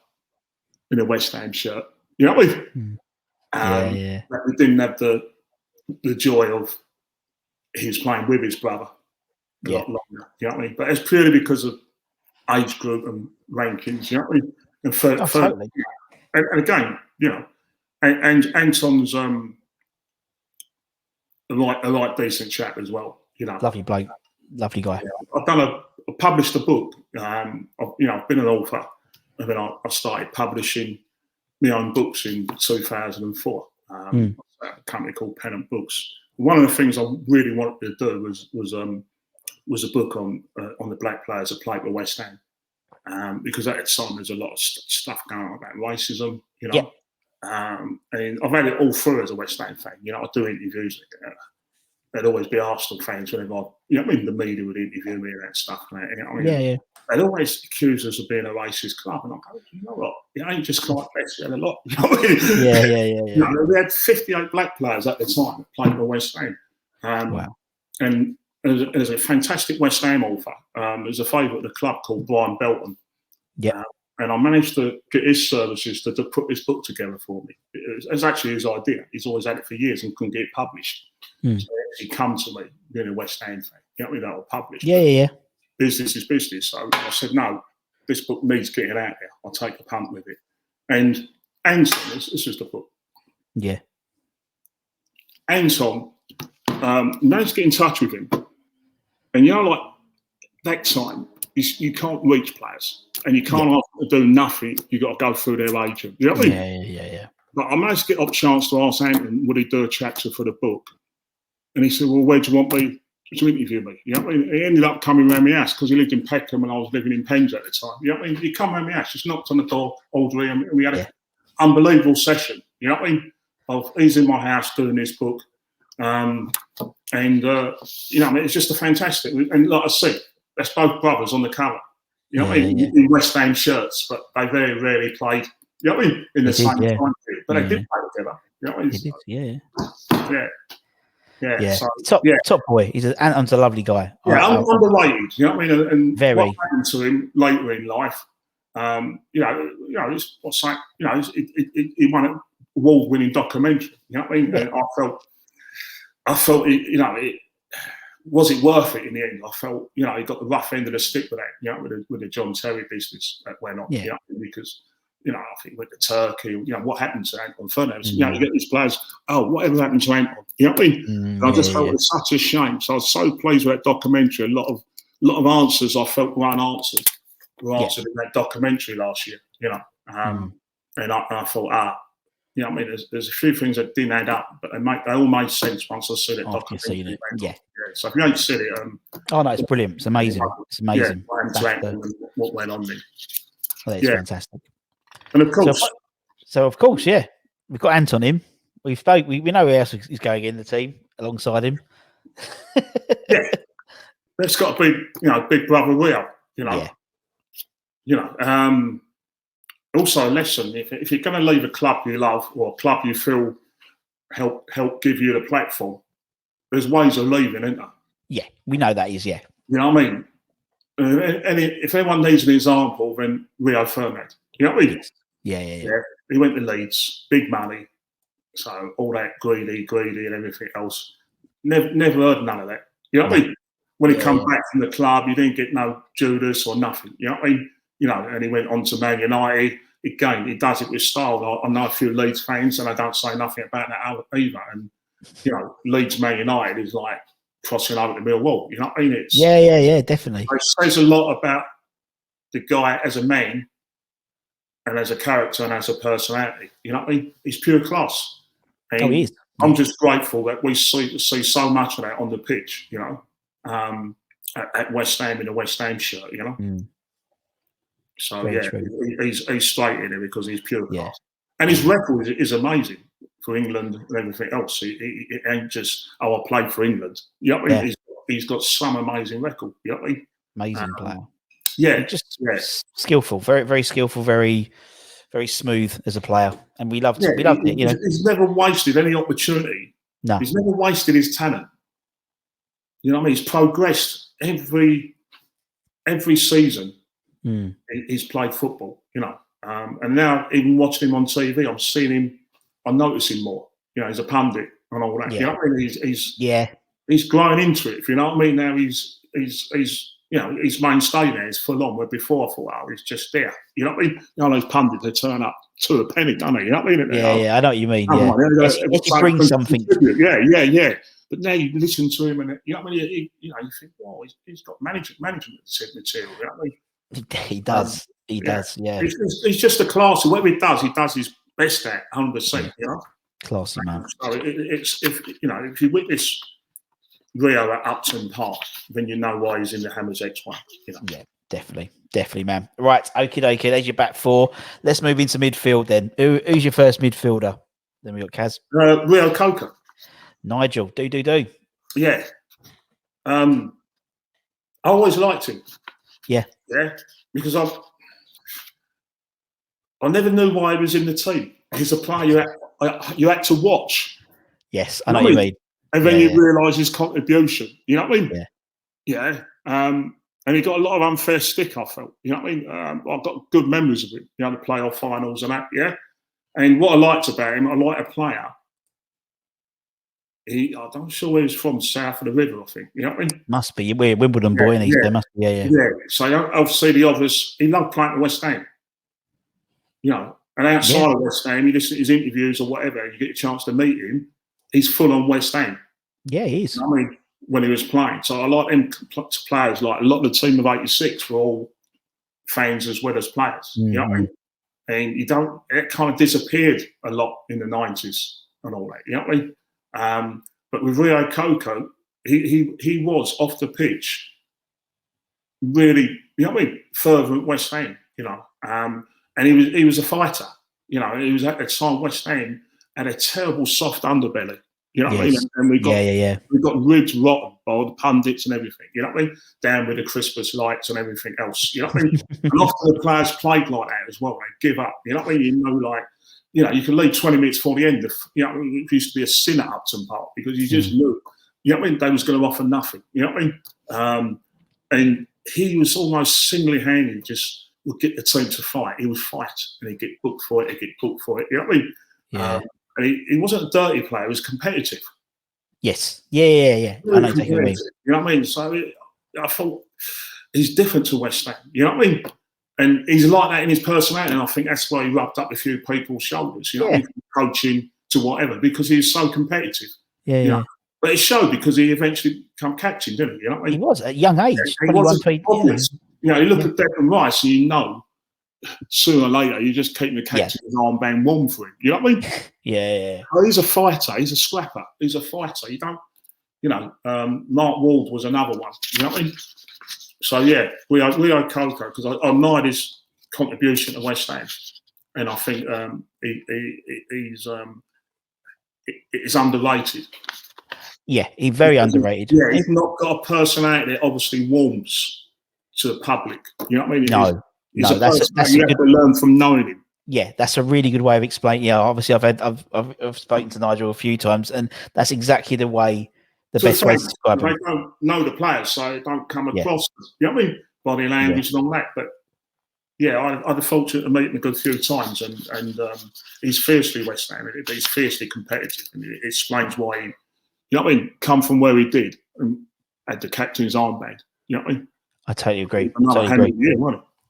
S3: in a West Ham shirt, you know what I mean? That we didn't have the joy of he was playing with his brother a lot longer, you know what I mean? But it's purely because of age group and rankings, you know what I mean? And
S2: totally.
S3: And again, you know, and Anton's a decent chap as well, you know.
S2: Lovely bloke, lovely guy.
S3: Yeah. I published a book. You know, I've been an author, and then I started publishing my own books in 2004. A company called Pennant Books. One of the things I really wanted to do was a book on the black players that played for West Ham, because at the time there's a lot of stuff going on about racism, you know.
S2: Yeah.
S3: And I've had it all through as a West Ham fan. You know, I do interviews. There'd always be Arsenal fans whenever, you know what I mean, the media would interview me and that stuff. You know what I mean?
S2: Yeah.
S3: They'd always accuse us of being a racist club. And I go, you know what? It ain't just Clyde. We had a lot. You know what I mean?
S2: Yeah.
S3: You know, we had 58 black players at the time that played for West Ham.
S2: Wow.
S3: And there's a fantastic West Ham author. There's a favourite of the club called Brian Belton.
S2: Yeah.
S3: And I managed to get his services to put this book together for me. It was actually his idea. He's always had it for years and couldn't get it published. So he actually come to me, being a West Ham fan. You know what I mean? That will publish.
S2: Yeah.
S3: Business is business. So I said, no, this book needs getting out there. I'll take a punt with it. And Anton, this is the book.
S2: Yeah.
S3: Anton, managed to get in touch with him. And you know, like that time, you can't reach players and you can't ask them to do nothing. You've got to go through their agent. You know what I mean?
S2: Yeah.
S3: But I managed to get a chance to ask Anton, would he do a chapter for the book? And he said, well, where do you want me to interview me? You know what I mean? He ended up coming around my house because he lived in Peckham and I was living in Penge at the time. You know what I mean? He come around my house, just knocked on the door, Audrey, and we had an unbelievable session. You know what I mean? He's in my house doing this book. You know what I mean? It's just a fantastic. And like I said, that's both brothers on the cover. You know what I mean? In West Ham shirts, but they very rarely played, you know what I mean? In the same time period. But they did play together. You know what I mean? Yeah. So,
S2: top boy. Anton's a lovely guy.
S3: Yeah, underrated. You know what I mean? And
S2: very.
S3: What happened to him later in life? He won an award-winning documentary. You know what I mean? And I felt, was it worth it in the end? I felt, he got the rough end of the stick with that. With the John Terry business that went on.
S2: Yeah.
S3: You know, because. I think with the Turkey, what happened to Anton Ferdinand? You get these players, whatever happened to Anton? You know what I mean? And I just felt it was such a shame. So I was so pleased with that documentary. A lot of answers I felt were unanswered were answered in that documentary last year, And I thought, you know what I mean? There's a few things that didn't add up, but they all made sense once I saw that documentary.
S2: Yeah.
S3: So if you ain't seen it,
S2: no, it's brilliant. It's amazing. It's amazing.
S3: What went on there?
S2: It's fantastic.
S3: And of course,
S2: we've got Anton in. We know who else is going in the team alongside him.
S3: That's got to be, big brother Rio. Also a lesson: if you're going to leave a club you love or a club you feel help give you the platform, there's ways of leaving, isn't there?
S2: Yeah, we know that is. Yeah,
S3: you know what I mean. And if anyone needs an example, then Rio Ferdinand. You know what I mean?
S2: Yeah.
S3: He went to Leeds, big money, so all that greedy, and everything else. Never heard none of that. You know what I mean? When he come back from the club, you didn't get no Judas or nothing. You know what I mean? And he went on to Man United. Again, he does it with style. I know a few Leeds fans, and I don't say nothing about that either. And Leeds Man United is like crossing over the Millwall. You know what I mean?
S2: Yeah, definitely.
S3: It says a lot about the guy as a man. And as a character and as a personality, you know what I mean? He's pure class. And
S2: he is.
S3: I'm just grateful that we see so much of that on the pitch, at West Ham in a West Ham shirt, So, he's straight in it because he's pure class. And his record is amazing for England and everything else. It ain't just, I played for England. You know what I mean? He's got some amazing record, you know what I mean?
S2: Amazing player.
S3: Yeah,
S2: just skillful, very, very skillful, very, very smooth as a player, and we loved it. You know,
S3: he's never wasted any opportunity.
S2: No,
S3: he's never wasted his talent. You know what I mean? He's progressed every season. He's played football. You know, and now even watching him on TV, I'm seeing him. I notice him more. You know, he's a pundit and all that.
S2: Yeah.
S3: You know what I mean? He's growing into it. If you know what I mean. Now he's you know, his mainstay there is full on. Where before I thought, he's just there. You know what I mean? You know, those pundits, they turn up to a penny, don't they? You know what I mean?
S2: Yeah, I know what you mean. It brings something.
S3: Yeah. But now you listen to him, and you know what I mean. You think, well, he's got management material. You know what I mean?
S2: He does. He does. Yeah.
S3: He's just a classy. Whatever he does his best at 100%. You know,
S2: classy man.
S3: So it's if you witness Rio at Upton Park, then you know why he's in the Hammers X1. You know?
S2: Yeah, definitely, man. Right, okay. There's your back four. Let's move into midfield then. Who's your first midfielder? Then we got Kaz.
S3: Reo-Coker.
S2: Nigel. Do.
S3: Yeah. I always liked him.
S2: Yeah.
S3: Because I never knew why he was in the team. He's a player you had to watch.
S2: Yes, I know what you mean.
S3: And then you realise his contribution. You know what I mean?
S2: Yeah.
S3: And he got a lot of unfair stick, I felt. You know what I mean? I've got good memories of it. You know, the playoff finals and that, yeah? And what I liked about him, I liked a player. I'm sure where he's from, south of the river, I think. You know what I mean?
S2: Must be. We're Wimbledon boy, and there must be,
S3: Yeah, so obviously the obvious, he loved playing at West Ham. You know, and outside of West Ham, you listen to his interviews or whatever, and you get a chance to meet him, he's full on West Ham.
S2: Yeah, he is.
S3: You know what I mean, when he was playing. So I like them players. Like a lot of the team of '86 were all fans as well as players. You know what I mean? And it kind of disappeared a lot in the '90s and all that. You know what I mean? But with Reo-Coker, he was off the pitch really, you know what I mean, further at West Ham. You know, and he was a fighter. You know, he was at the time West Ham had a terrible soft underbelly. You know what I mean? And we got ribs rotten by all the pundits and everything. You know what I mean? Down with the Christmas lights and everything else. You know what I mean? And often the players played like that as well. They give up. You know what I mean? You know, like, you know, you can leave 20 minutes before the end. You know, it used to be a sin at Upton Park because you just knew. You know what I mean? They was going to offer nothing. You know what I mean? And he was almost single-handed, just would get the team to fight. He would fight and he'd get booked for it. He'd get booked for it. You know what I mean?
S2: Yeah.
S3: And he wasn't a dirty player. He was competitive.
S2: Yes. Yeah.
S3: Really
S2: I know exactly what you mean.
S3: You know what I mean? So I thought he's different to West Ham. You know what I mean? And he's like that in his personality. And I think that's why he rubbed up a few people's shoulders. You know what I mean? From coaching to whatever, because he was so competitive.
S2: Yeah.
S3: You know? But it showed because he eventually became captain, didn't he? You know what I mean?
S2: He was at a young age.
S3: He was obvious. You know, you look at Declan Rice and you know sooner or later you just keep the captain's armband warm for him. You know what I mean?
S2: Yeah.
S3: Oh, he's a fighter. He's a scrapper. He's a fighter. You don't, you know, Mark Ward was another one. You know what I mean? So, yeah, Reo-Coker, because I admired his contribution to West Ham. And I think he's underrated.
S2: Yeah, he's very underrated.
S3: Yeah, he's not got a personality that obviously warms to the public. You know what I mean?
S2: No, that's
S3: you have to learn from knowing him.
S2: Yeah, that's a really good way of explaining. Yeah, obviously I've spoken to Nigel a few times, and that's exactly the way, best way to describe him.
S3: They don't know the players, so it don't come across. You know what I mean? Body language and all that. But yeah, I'd have fortunate to meet him a good few times, and he's fiercely West Ham. He's fiercely competitive, and it explains why he, you know what I mean, come from where he did and had the captain's armband. You know what I mean?
S2: I totally agree.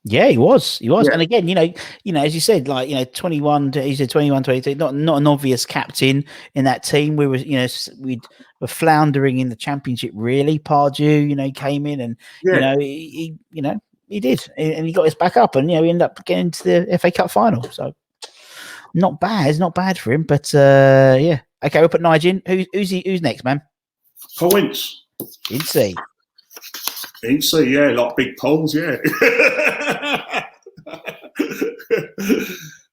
S3: Yeah,
S2: he was. Yeah. And again, you know, as you said, like, you know, 21, he said 21, 22, not an obvious captain in that team. We were, you know, we were floundering in the championship. Really, Pardew, you know, came in and he did, and he got us back up, and you know, we ended up getting to the FA Cup final. So not bad. It's not bad for him, but yeah. Okay, we'll put Nigel in. Who's next, man?
S3: Points.
S2: Incy,
S3: yeah, like big poles, yeah.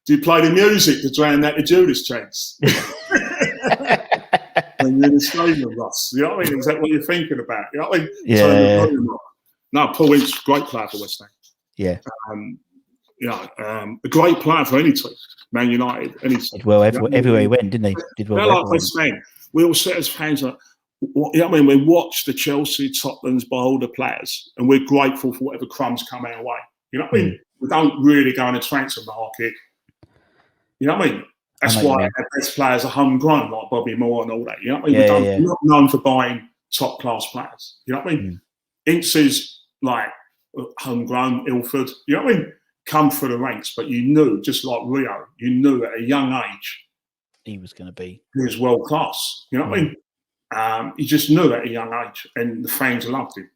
S3: Do you play the music to drown out the Judas chants? When you're in the stadium, Russ. You know what I mean? Is that what you're thinking about? You know what I mean?
S2: Yeah.
S3: No, Paul Ince, great player for West Ham.
S2: Yeah.
S3: A great player for any team, Man United, any team.
S2: Did well everywhere he went, didn't he? Did well.
S3: Like we're saying, we all sit as fans like, we watch the Chelsea, Tottenhams buy all the players, and we're grateful for whatever crumbs come our way. You know what I mean? We don't really go in the transfer market. You know what I mean? That's why our best players are homegrown, like Bobby Moore and all that. You know what I mean? We're not known for buying top class players. You know what I mean? Inces like homegrown, Ilford. You know what I mean? Come through the ranks, but you knew, just like Rio, you knew at a young age
S2: he was going to be.
S3: He was world class. You know what I mean? He just knew at a young age, and the fans loved him.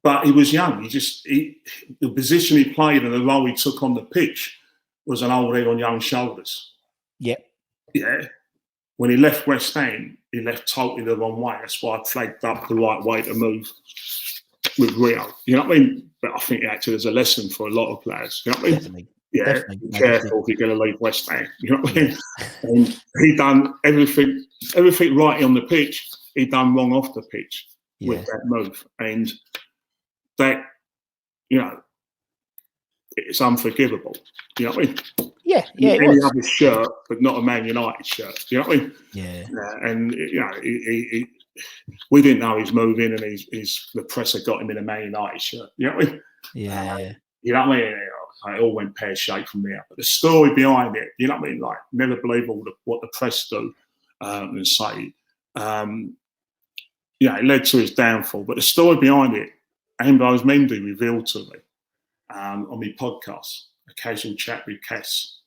S3: But he was young. The position he played and the role he took on the pitch was an old head on young shoulders.
S2: Yep.
S3: Yeah. When he left West Ham, he left totally the wrong way. That's why I flagged up the right way to move with Rio. You know what I mean? But I think it acted as a lesson for a lot of players. You know what I mean?
S2: Definitely.
S3: Yeah,
S2: Definitely.
S3: be careful if you're going to leave West Ham. You know what I mean? And he done everything right on the pitch. He done wrong off the pitch with that move, and that, you know, it's unforgivable. You know what I mean?
S2: Yeah.
S3: Any other shirt, but not a Man United shirt. You know what I mean?
S2: Yeah.
S3: And you know, we didn't know he's moving, and the press had got him in a Man United shirt. You know what I mean?
S2: Yeah.
S3: You know what I mean? It all went pear-shaped from there. But the story behind it, you know what I mean? Like, never believe what the press do and say. It led to his downfall. But the story behind it, Ambrose Mendy revealed to me on my podcast, A Casual Chat with Cass.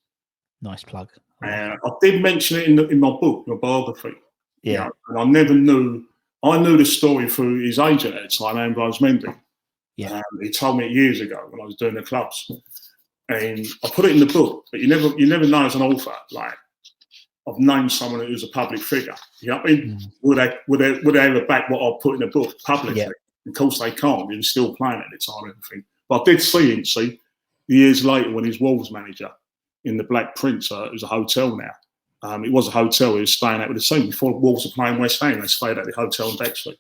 S2: Nice plug.
S3: I did mention it in my book, my biography.
S2: Yeah.
S3: You know, and I never knew. I knew the story through his agent at the time, Ambrose Mendy.
S2: Yeah.
S3: He told me years ago when I was doing the clubs, and I put it in the book. But you never know as an author. Like, I've known someone who's a public figure. You know what I mean? Would they ever back what I put in the book publicly?
S2: Yeah.
S3: Of course they can't. He was still playing at the time and everything. But I did see him. Years later when he's Wolves manager in the Black Prince. It was a hotel now. It was a hotel he was staying at with the team before Wolves were playing West Ham. They stayed at the hotel in Bexley.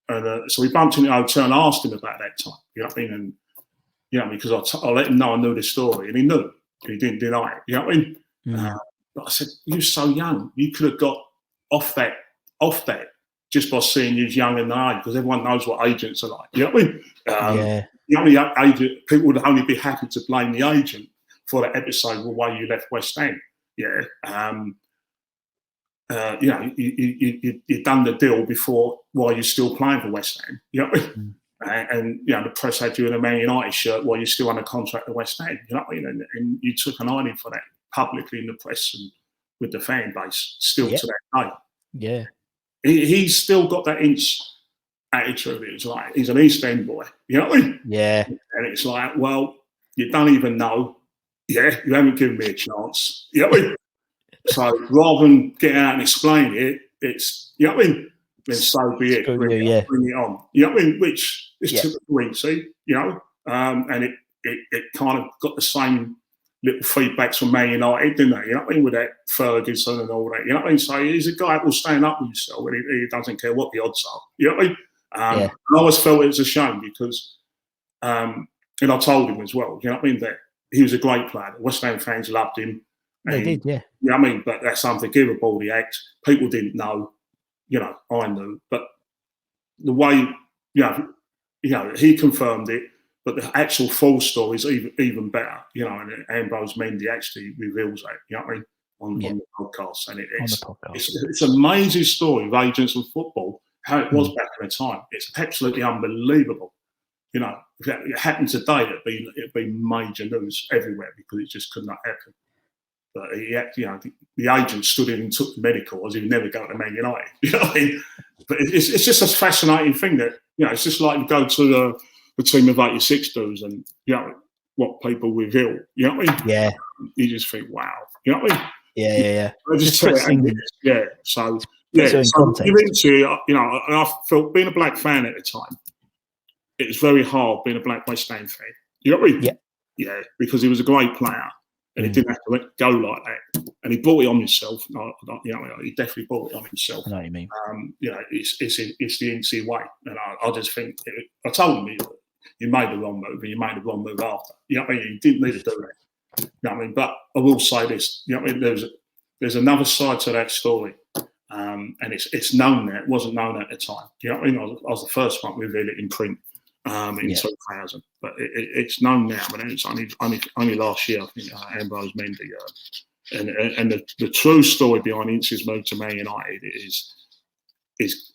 S3: So we bumped into the hotel and asked him about that time. You know what I mean? And you know, because I let him know I knew the story, and he knew. He didn't deny it. You know what I mean? But I said, "You're so young. You could have got off that just by seeing you young in the age, because everyone knows what agents are like." You know what I mean? The only agent, people would only be happy to blame the agent for that episode, the way you left West Ham. Yeah. You know, you'd done the deal before while you're still playing for West Ham. You know what I mean? And you know, the press had you in a Man United shirt while you're still under contract at West Ham. You know what I mean? And you took an ironing for that publicly in the press and with the fan base still to that day.
S2: Yeah.
S3: He's still got that inch attitude. It's like he's an East End boy. You know what I mean?
S2: Yeah.
S3: And it's like, well, you don't even know. Yeah, you haven't given me a chance. You know what I mean? So rather than get out and explain it, it's, you know what I mean? Then so be it. Bring it on. You know what I mean? Which is typical Incy, you know? And it kind of got the same little feedbacks from Man United, didn't they? You know what I mean? With that Ferguson and all that. You know what I mean? So he's a guy that will stand up with himself, and he doesn't care what the odds are. You know what I mean? And I always felt it was a shame because, and I told him as well, you know what I mean, that he was a great player. West Ham fans loved him.
S2: They did, yeah.
S3: You know what I mean? But that's unforgivable, the act. People didn't know. You know, I knew. But the way, you know, he confirmed it, but the actual full story is even better, you know, and Ambrose Mendy actually reveals that, you know what I mean, on the podcast. And it's an amazing story of agents and football, how it was back in the time. It's absolutely unbelievable. You know, if it happened today, it'd be major news everywhere because it just could not happen. But you know, the agent stood in and took the medical as he would never go to Man United. You know what I mean? But it's just a fascinating thing that, you know, it's just like you go to the team of 86 dudes and, you know, what people reveal. You know what I mean? Yeah. You just think, wow. You know what I mean?
S2: Yeah.
S3: I just tell it. Yeah. So, you're into, you know, and I felt being a black fan at the time, it was very hard being a black West Ham fan. You know what I mean? Yeah, because he was a great player. And he didn't have to go like that, and he brought it on himself. You know, he definitely brought it on himself.
S2: I know what you mean.
S3: You know, it's the NC way, and I just think I told him you made the wrong move and you made the wrong move after. You know what I mean? You didn't need to do that. You know what I mean? But I will say this. You know what I mean? There's another side to that story, and it's known now. It wasn't known at the time. You know what I mean? I was the first one to reveal it in print in 2000, but it's known now. But it's only last year, I think, Ambrose Mendy. And the true story behind Ince's move to Man United is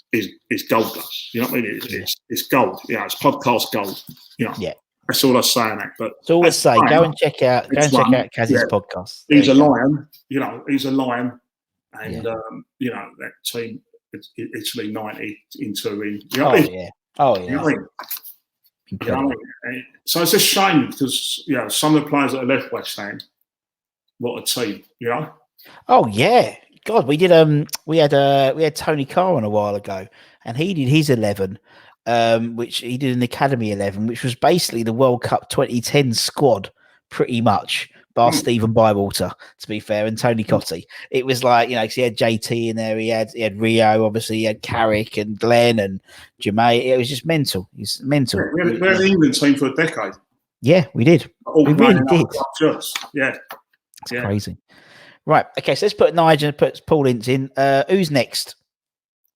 S3: gold dust. You know what I mean? It's gold. Yeah, it's podcast gold. You know.
S2: Yeah.
S3: That's all I was saying. But
S2: it's always say, go and check out Kaz's podcast.
S3: He's a lion. You know, he's a lion, and you know that team, Italy '90 in Turin. You know
S2: You know
S3: what I mean? You know what I mean? So it's a shame because some of the players that have left West Ham, what a team, you know.
S2: Oh yeah, God, we did. We had Tony Carr on a while ago, and he did his 11. Which he did an Academy 11, which was basically the World Cup 2010 squad, pretty much, bar Stephen Bywater, to be fair, and Tony Cottee. It was like, because he had JT in there, he had Rio, obviously, he had Carrick and Glenn and Jermain. It was just mental. It's mental.
S3: We had an England team for a decade.
S2: Yeah, we did. We really did.
S3: Yeah.
S2: It's crazy. Right. Okay, so let's put Nigel, put Paul Ince in. Who's next?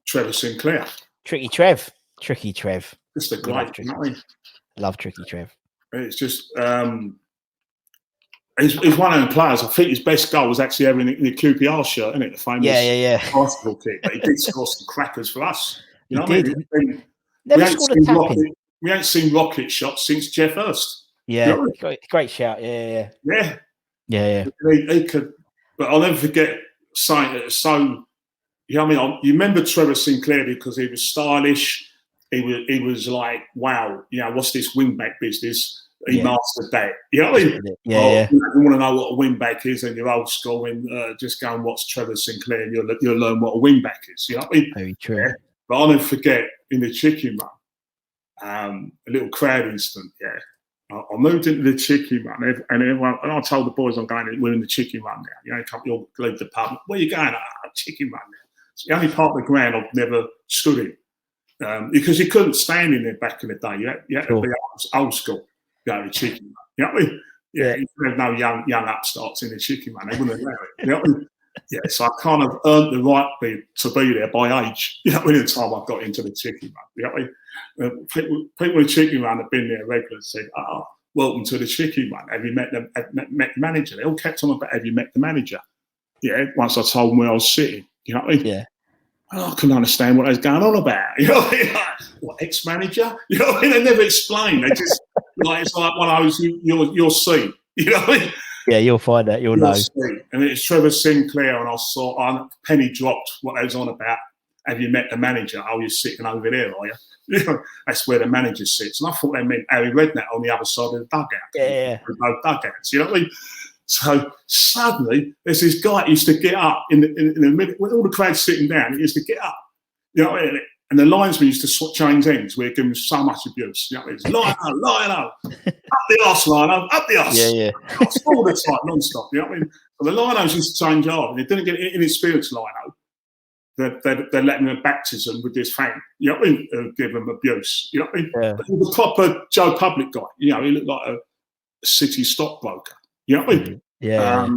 S3: Trevor Sinclair.
S2: Tricky Trev.
S3: Just a great.
S2: Love Tricky Trev.
S3: It's just he's one of the players. I think his best goal was actually having in the QPR shirt, isn't it? The famous basketball kick. But he did score some crackers for us. You know what I mean?
S2: Never scored a tap-in.
S3: We ain't seen rocket shots since Jeff Hurst.
S2: Yeah, you know what I mean? Great shout. Yeah. He could, but I'll never forget saying it. So, you know what I mean? You remember Trevor Sinclair because he was stylish. He was like, wow, what's this wing-back business? He mastered that. You know what I mean? Yeah.
S3: You want to know what a wing-back is and you're old school and just go and watch Trevor Sinclair and you'll learn what a wing-back is. You know what I mean?
S2: Very true.
S3: Yeah? But I'll never forget in the chicken run, a little crowd incident, I moved into the chicken run and I told the boys we're in the chicken run now. You'll leave the pub. Where are you going? Chicken run now. It's the only part of the ground I've never stood in. Because you couldn't stand in there back in the day. You had to be old school, the chicken run. You know what I mean? Yeah, you had no young upstarts in the chicken run. They wouldn't allow it. You know what I mean? Yeah, so I kind of earned the right to be there by age. You know what I mean? The time I got into the chicken run. You know what I mean? People in the chicken run have been there regularly and said, welcome to the chicken run. Have you met the manager? They all kept on about, have you met the manager? Yeah, once I told them where I was sitting. You know what I mean?
S2: Yeah.
S3: I couldn't understand what they was going on about. You know what I mean? Like, what, ex-manager? You know what I mean? They never explain. They just, it's like one of those, you'll see. You know what I mean?
S2: Yeah, you'll find out. You'll know.
S3: See. And it's Trevor Sinclair, and I saw, penny dropped what they was on about. Have you met the manager? Oh, you're sitting over there, are you? You know, that's where the manager sits. And I thought they meant Harry Redknapp on the other side of the dugout.
S2: Yeah.
S3: No dugouts. You know what I mean? So suddenly, there's this guy who used to get up in the middle, with all the crowd sitting down, he used to get up. You know, and the linesman used to change ends. We're giving him so much abuse. You know, it's Lino, up the arse, Lino, up the arse.
S2: Yeah.
S3: All the time, non-stop. You know what I mean? So the Linos used to change hard, and they didn't get inexperienced Lino. They let him in baptism with this fan. You know what I mean? Give him abuse. You know what I mean? Yeah. But he was a proper Joe Public guy. You know, he looked like a city stockbroker. You know what I mean?
S2: Yeah.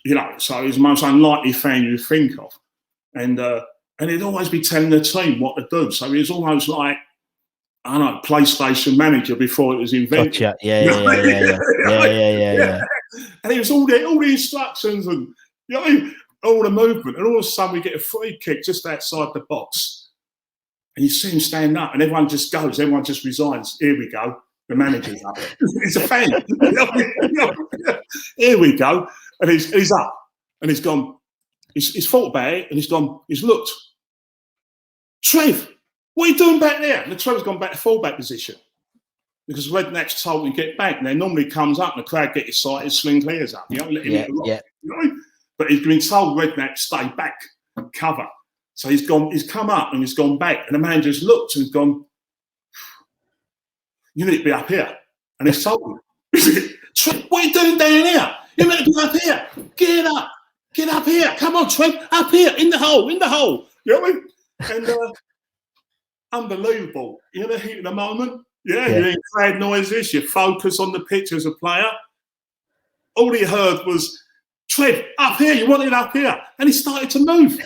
S3: You know, so he's the most unlikely fan you think of. And he'd always be telling the team what to do. So he was almost like, I don't know, PlayStation manager before it was invented.
S2: Gotcha. Yeah.
S3: And he was all the instructions and, you know what I mean? All the movement. And all of a sudden we get a free kick just outside the box. And you see him stand up and everyone just goes. Everyone just resigns. Here we go. The manager's up. He's a fan. Here we go. And he's up. And he's gone. He's thought about it and he's gone. He's looked. Trev, what are you doing back there? And the Trev's gone back to fullback position. Because Redknapp's told him to get back. And then normally comes up and the crowd get excited, sling clears up. You know, let him hit the rock. You know what I mean? But he's been told Redknapp stay back and cover. So he's come up and he's gone back. And the manager's looked and he's gone, you need to be up here. And he's told him, Trev, what are you doing down here? You need to be up here. Get up here. Come on, Trev, up here, in the hole. You know what I mean? And unbelievable. You know the heat of the moment? Yeah, you hear crowd noises, you focus on the pitch as a player. All he heard was, Trev, up here, you want it up here. And he started to move.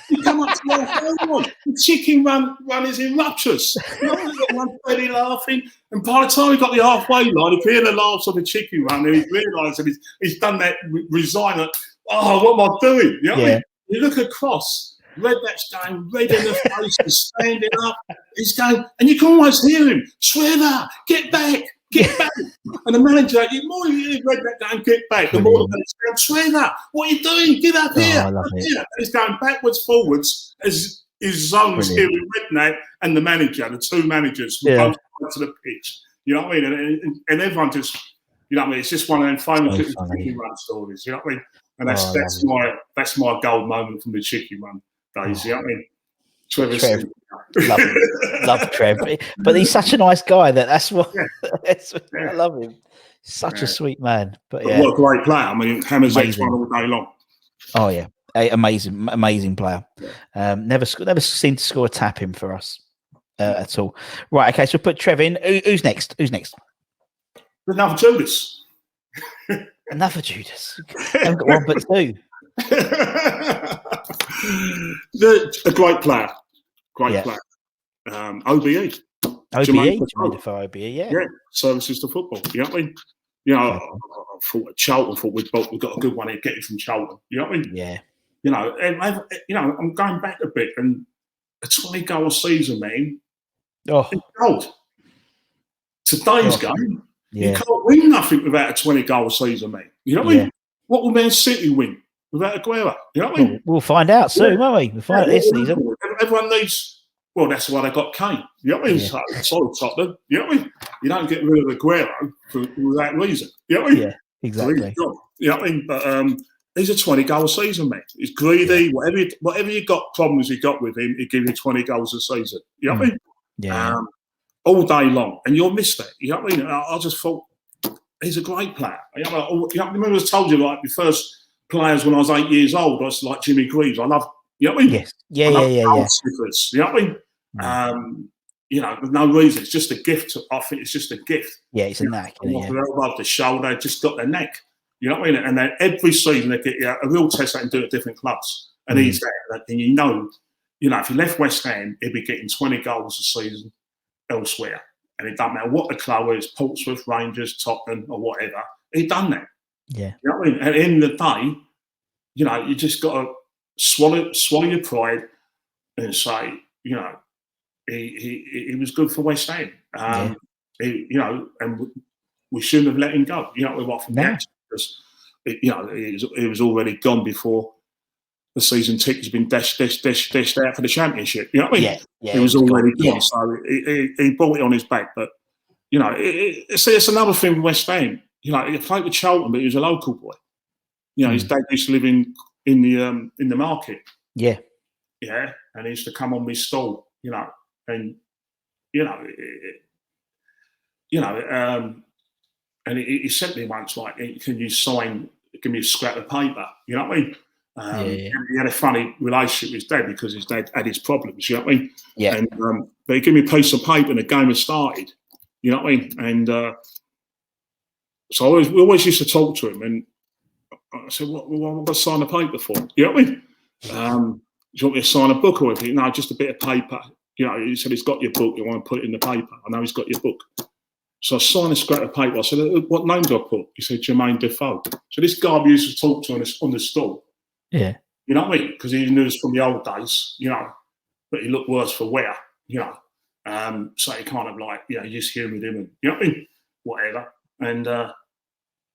S3: He come up to the halfway line. The chicken run is in ruptures. You know, he got one Freddie laughing. And by the time he got the halfway line, he could hear the laughs of the chicken run, and he realised that he's done that resign. Oh, what am I doing? You know what I mean? You look across, Redback's going red in the face, he's standing up, he's going, and you can almost hear him, Trevor, get back. And the manager, the more you hear Redback going, get back, the more the manager's going, Trevor, what are you doing? Get up here.
S2: I love it.
S3: And he's going backwards, forwards, as his zone's here with Redback and the manager, the two managers from both sides of the pitch. You know what I mean? And everyone just, you know what I mean? It's just one of them famous chicken run stories. You know what I mean? And that's my gold moment from the chicken run days. You know what I mean? Trev. Love Trev, but he's such a nice guy. That's what I love him. Such a sweet man. But what a great player! I mean, hammers X1 all day long.
S2: Oh yeah, amazing player. Never seemed to score a tap in for us at all. Right, okay. So we'll put Trev in. Who's next?
S3: Another Judas.
S2: Another Judas. I haven't got one but two.
S3: A great player. Great player. OBE.
S2: Jermain Defoe, OBE, yeah.
S3: Services to football. You know what I mean? You know, I thought at Charlton, we've got a good one here, getting from Charlton. You know what I mean?
S2: Yeah.
S3: You know, and I'm going back a bit, and a 20-goal season, man. It's gold. Today's game, you can't win nothing without a 20-goal season, mate. You know what I mean? What will Man City win without Aguero? You know what I mean?
S2: We'll find out soon, won't we? We'll find out this season.
S3: Everyone needs. Well, that's why they got Kane. You know what I mean? Sorry, Tottenham. You know what I mean? You don't get rid of Aguero for that reason. You know what I mean?
S2: Yeah, exactly.
S3: You know what I mean? But he's a 20-goal season, mate. He's greedy. Whatever you got problems you got with him, he'll give you 20 goals a season. You know what I mean?
S2: Yeah.
S3: All day long, and you'll miss that. You know what I mean? I just thought he's a great player. You know, remember I told you, like, the first players when I was 8 years old, I was like Jimmy Greaves. I love. You know what I mean?
S2: Yes. Yeah.
S3: Sniffers, you know what I mean? You know, there's no reason. It's just a gift. I think it's just a gift.
S2: Yeah, it's a knack.
S3: Above the shoulder, just got their neck. You know what I mean? And then every season they get a real test they can do at different clubs. And he's there. And you know, if he left West Ham, he'd be getting 20 goals a season elsewhere. And it doesn't matter what the club is, Portsmouth, Rangers, Tottenham, or whatever. He'd done that. Yeah. You know what I mean? At the end of the day, you know, you just got to swallow your pride and say, you know, he was good for West Ham. You know, and we shouldn't have let him go. You know, we want from that because you know he was already gone before the season ticket has been dashed out for the championship. You know what I mean? Yeah, he was already gone. Yeah. So he brought it on his back. But you know, it's another thing with West Ham. You know, he played with Charlton, but he was a local boy. You know, his dad used to live in the market. Yeah, and he used to come on my stall. You know, and and he sent me once like, "Can you give me a scrap of paper?" You know what I mean? He had a funny relationship with his dad because his dad had his problems. You know what I mean? Yeah. And but he gave me a piece of paper and the game had started. You know what I mean? And so we always used to talk to him, and I said, "What am I to sign a paper for?" You know what I mean? Do you want me to sign a book or anything? No, just a bit of paper. You know, he said, he's got your book. You want to put it in the paper? I know he's got your book. So I signed a scrap of paper. I said, what name do I put? He said, Jermain Defoe. So this guy we used to talk to on the stall. Yeah. You know what I mean? Because he knew us from the old days, you know, but he looked worse for wear, you know. So he kind of like, you know, you just hear with him and, you know what I mean? Whatever. And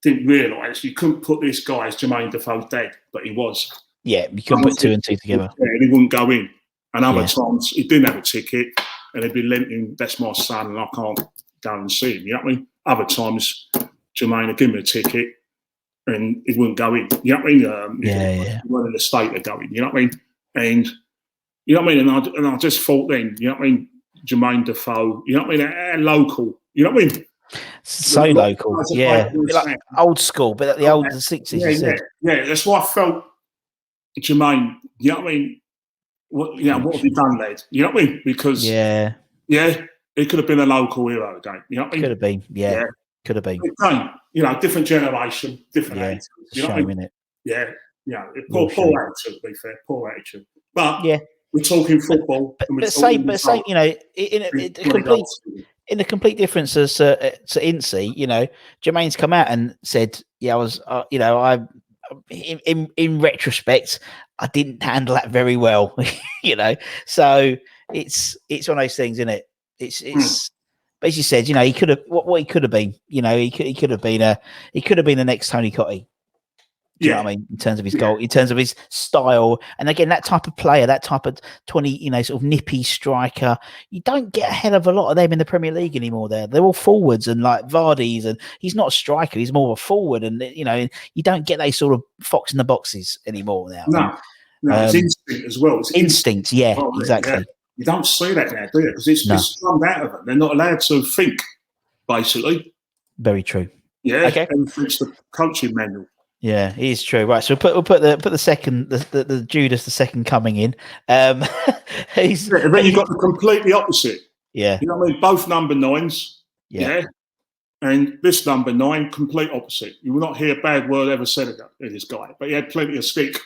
S3: didn't realise you couldn't put this guy as Jermain Defoe's dad, but he was. Yeah, you couldn't put two and two together. Yeah, and he wouldn't go in. And other times he didn't have a ticket and he'd be limping, that's my son and I can't go and see him, you know what I mean? Other times Jermain would give him a ticket and he wouldn't go in, you know what I mean? He wasn't in the state of going, you know what I mean? And, you know what I mean? And I just thought then, you know what I mean? Jermain Defoe, you know what I mean? And local, you know what I mean? So local, like old school, but the old 60s. Yeah, that's why I felt Jermain, you know what I mean? What have you done, lad? You know what I mean? Because He could have been a local hero again. You know what I mean?
S2: Could have been, yeah. Could have been.
S3: Again, you know, different generation, different attitude.
S2: You know
S3: shame,
S2: what I mean?
S3: Yeah, poor attitude, to be fair, poor attitude. But
S2: yeah,
S3: we're talking football.
S2: But same, you know, in the complete difference to Incy, you know, Jermaine's come out and said, "Yeah, I was, you know, in retrospect, I didn't handle that very well," you know. So it's one of those things, isn't it? It's. But as you said, you know, he could have what he could have been. You know, he could have been the next Tony Cottee. Do you know what I mean? In terms of his goal, in terms of his style, and again, that type of player, that type of 20, you know, sort of nippy striker, you don't get a hell of a lot of them in the Premier League anymore. They're all forwards and like Vardy's, and he's not a striker; he's more of a forward. And you know, you don't get those sort of fox in the boxes anymore now.
S3: No, it's instinct as well. It's
S2: instinct, yeah, exactly. Yeah.
S3: You don't see that now, do you? Because it's drummed out of them. They're not allowed to think, basically.
S2: Very true.
S3: Yeah, okay. And it's the coaching manual.
S2: Yeah, it is true. Right, so we'll put the second, the Judas, the second coming in.
S3: And then you've got the completely opposite.
S2: Yeah,
S3: you know what I mean. Both number 9s. Yeah. And this number 9, complete opposite. You will not hear a bad word ever said about this guy, but he had plenty of stick.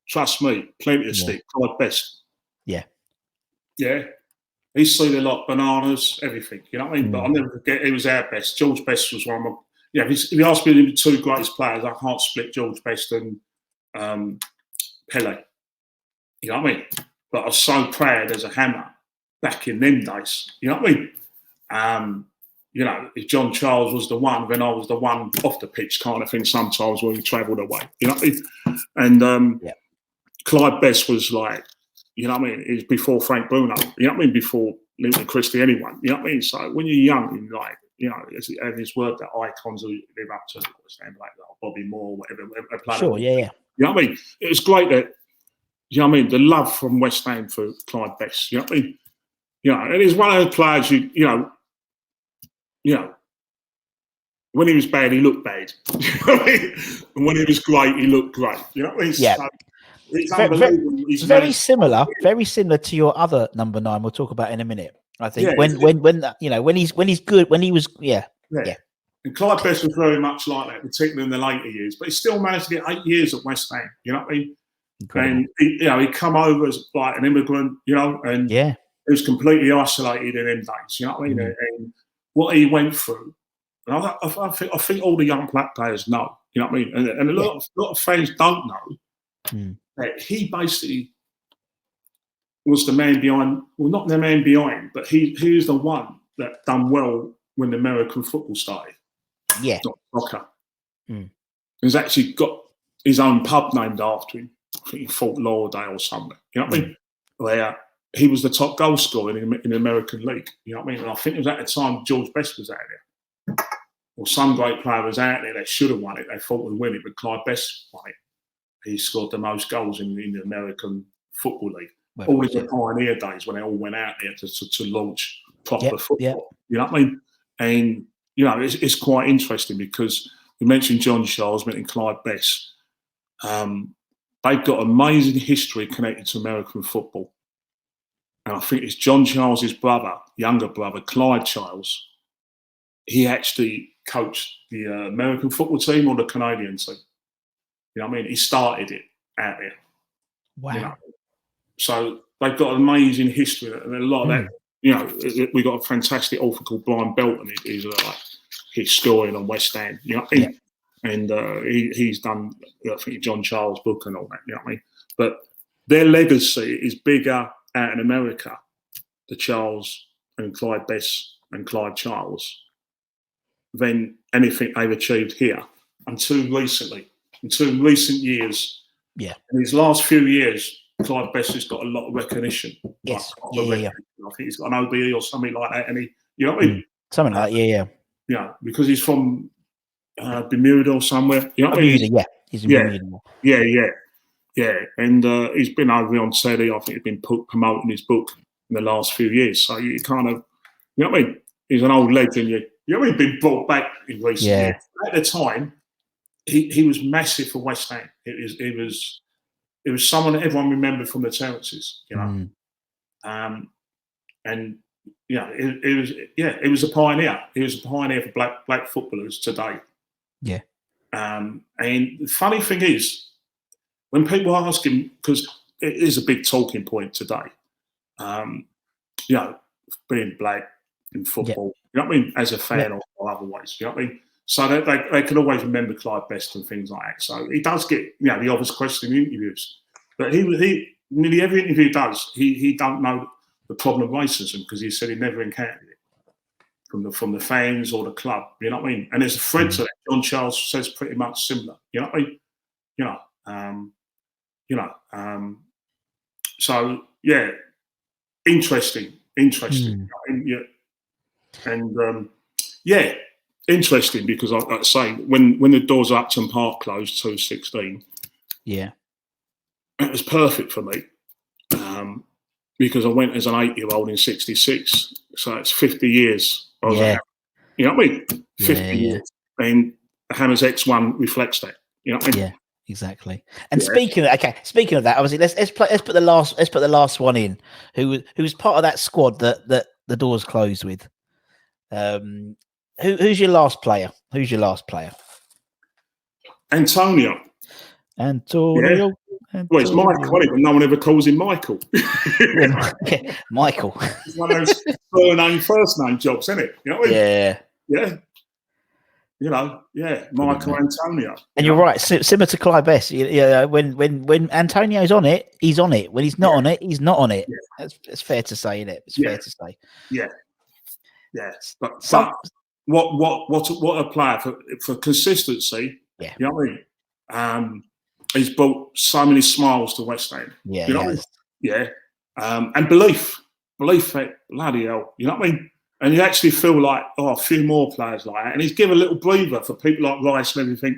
S3: Trust me, plenty of stick. Clyde Best.
S2: Yeah.
S3: Yeah. He's seen a lot, bananas, everything. You know what I mean? But I'll never forget, he was our best. George Best was one of my. Yeah, if you ask me the 2 greatest players, I can't split George Best and Pele. You know what I mean? But I was so proud as a Hammer back in them days. You know what I mean? You know, if John Charles was the one, then I was the one off the pitch kind of thing sometimes when we travelled away. You know what I mean? And Clyde Best was like, you know what I mean? It was before Frank Bruno. You know what I mean? Before Linton Christie, anyone. You know what I mean? So when you're young, you're like, you know, and his work that icons who live up to, like Bobby Moore, whatever.
S2: Sure, yeah.
S3: You know what I mean? It was great that, you know what I mean, the love from West Ham for Clyde Best. You know what I mean? You know, and he's one of the players you know, when he was bad, he looked bad. You know what I mean? And when he was great, he looked great. You know what I mean?
S2: Yeah.
S3: So, it's unbelievable.
S2: Very similar to your other number 9. We'll talk about in a minute. I think when you know when he's good, when he was yeah.
S3: And Clyde Best was very much like that, particularly in the later years. But he still managed to get 8 years at West Ham. You know what I mean? Incredible. And he come over as like an immigrant, you know, and he was completely isolated in them days. You know what I mean? And what he went through, and I think all the young black players know. You know what I mean? And a lot of fans don't know that he basically was the man behind, well, not the man behind, but he is the one that done well when the American football started.
S2: Yeah.
S3: Not soccer. He's actually got his own pub named after him. I think in Fort Lauderdale or somewhere. You know what I mean? Where he was the top goal scorer in the American League. You know what I mean? And I think it was at the time George Best was out there. Or some great player was out there that should have won it. They thought would win it, but Clyde Best won it. He scored the most goals in the American Football League. All in the pioneer days when they all went out there to launch proper football. You know what I mean? And, you know, it's quite interesting because we mentioned John Charles, mentioned Clyde Best. They've got amazing history connected to American football. And I think it's John Charles's brother, younger brother, Clyde Charles. He actually coached the American football team or the Canadian team. You know what I mean? He started it out there.
S2: Wow.
S3: You know? So they've got an amazing history, and a lot of that, you know, we got a fantastic author called Brian Belton. He's like historian on West Ham, you know what I mean? And he's done, I think, John Charles' book and all that, you know what I mean? But their legacy is bigger out in America, the Charles and Clyde Best and Clyde Charles, than anything they've achieved here until recently, until recent years.
S2: Yeah.
S3: In these last few years, Clyde Best has got a lot of recognition.
S2: Yes.
S3: I think he's got an OBE or something like that, and you know what I mean?
S2: Something like that,
S3: Yeah, because he's from Bermuda or somewhere. You know what I mean?
S2: He's in Bermuda.
S3: Yeah. And he's been over on telly. I think he's been promoting his book in the last few years. So you kind of, you know what I mean? He's an old legend. You know what I mean? Been brought back in recent years. At the time, he was massive for West Ham. It was someone that everyone remembered from the Terraces, you know. And He was a pioneer. He was a pioneer for black footballers today.
S2: Yeah.
S3: And the funny thing is, when people ask him, because it is a big talking point today, being black in football, you know what I mean, as a fan or otherwise, you know what I mean? So they can always remember Clyde best and things like that. So he does get, the obvious question in interviews. But he nearly every interview he does, he don't know the problem of racism because he said he never encountered it from the fans or the club, you know what I mean? And there's a thread to that. John Charles says pretty much similar, you know what I mean? So yeah, interesting. Interesting because like I say, when the doors of Upton Park closed 2016, it was perfect for me because I went as an 8-year-old in '66, so it's 50 years. You know what I mean? 50 years, and the Hammers X1 reflects that. You know what I mean?
S2: Yeah. Exactly. And speaking of that, obviously, let's put the last one in. Who was part of that squad that the doors closed with? Who's your last player?
S3: Antonio.
S2: Yeah.
S3: Well, it's Michael, but no one ever calls him Michael.
S2: Michael.
S3: It's one of those surname, first name jobs, isn't it? You know what I mean? Yeah. Michael Antonio.
S2: And you're right, similar to Clyde Best. When Antonio's on it, he's on it. When he's not on it, he's not on it. Yeah. It's fair to say, isn't it? It's fair to say.
S3: Yeah. But what a player for consistency. Yeah. You know what I mean? He's brought so many smiles to West Ham.
S2: Yeah.
S3: You know what I mean? Yeah. And belief that bloody hell. You know what I mean? And you actually feel like, a few more players like that. And he's given a little breather for people like Rice and everything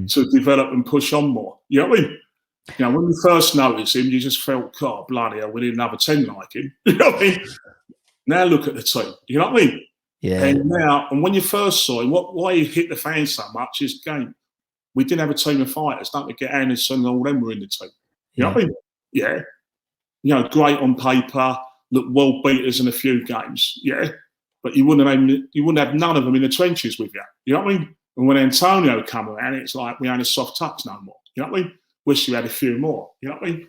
S3: to develop and push on more. You know what I mean? When you first noticed him, you just felt, God, bloody hell, we need another 10 like him. You know what I mean? Now look at the team. You know what I mean?
S2: Yeah.
S3: And when you first saw him, why he hit the fans so much is, again, we didn't have a team of fighters. Don't forget Anderson and all them were in the team. You know what I mean? Yeah. Great on paper, look world beaters in a few games. Yeah. But you wouldn't have none of them in the trenches with you. You know what I mean? And when Antonio come around, it's like we only soft touch no more. You know what I mean? Wish you had a few more. You know what I mean?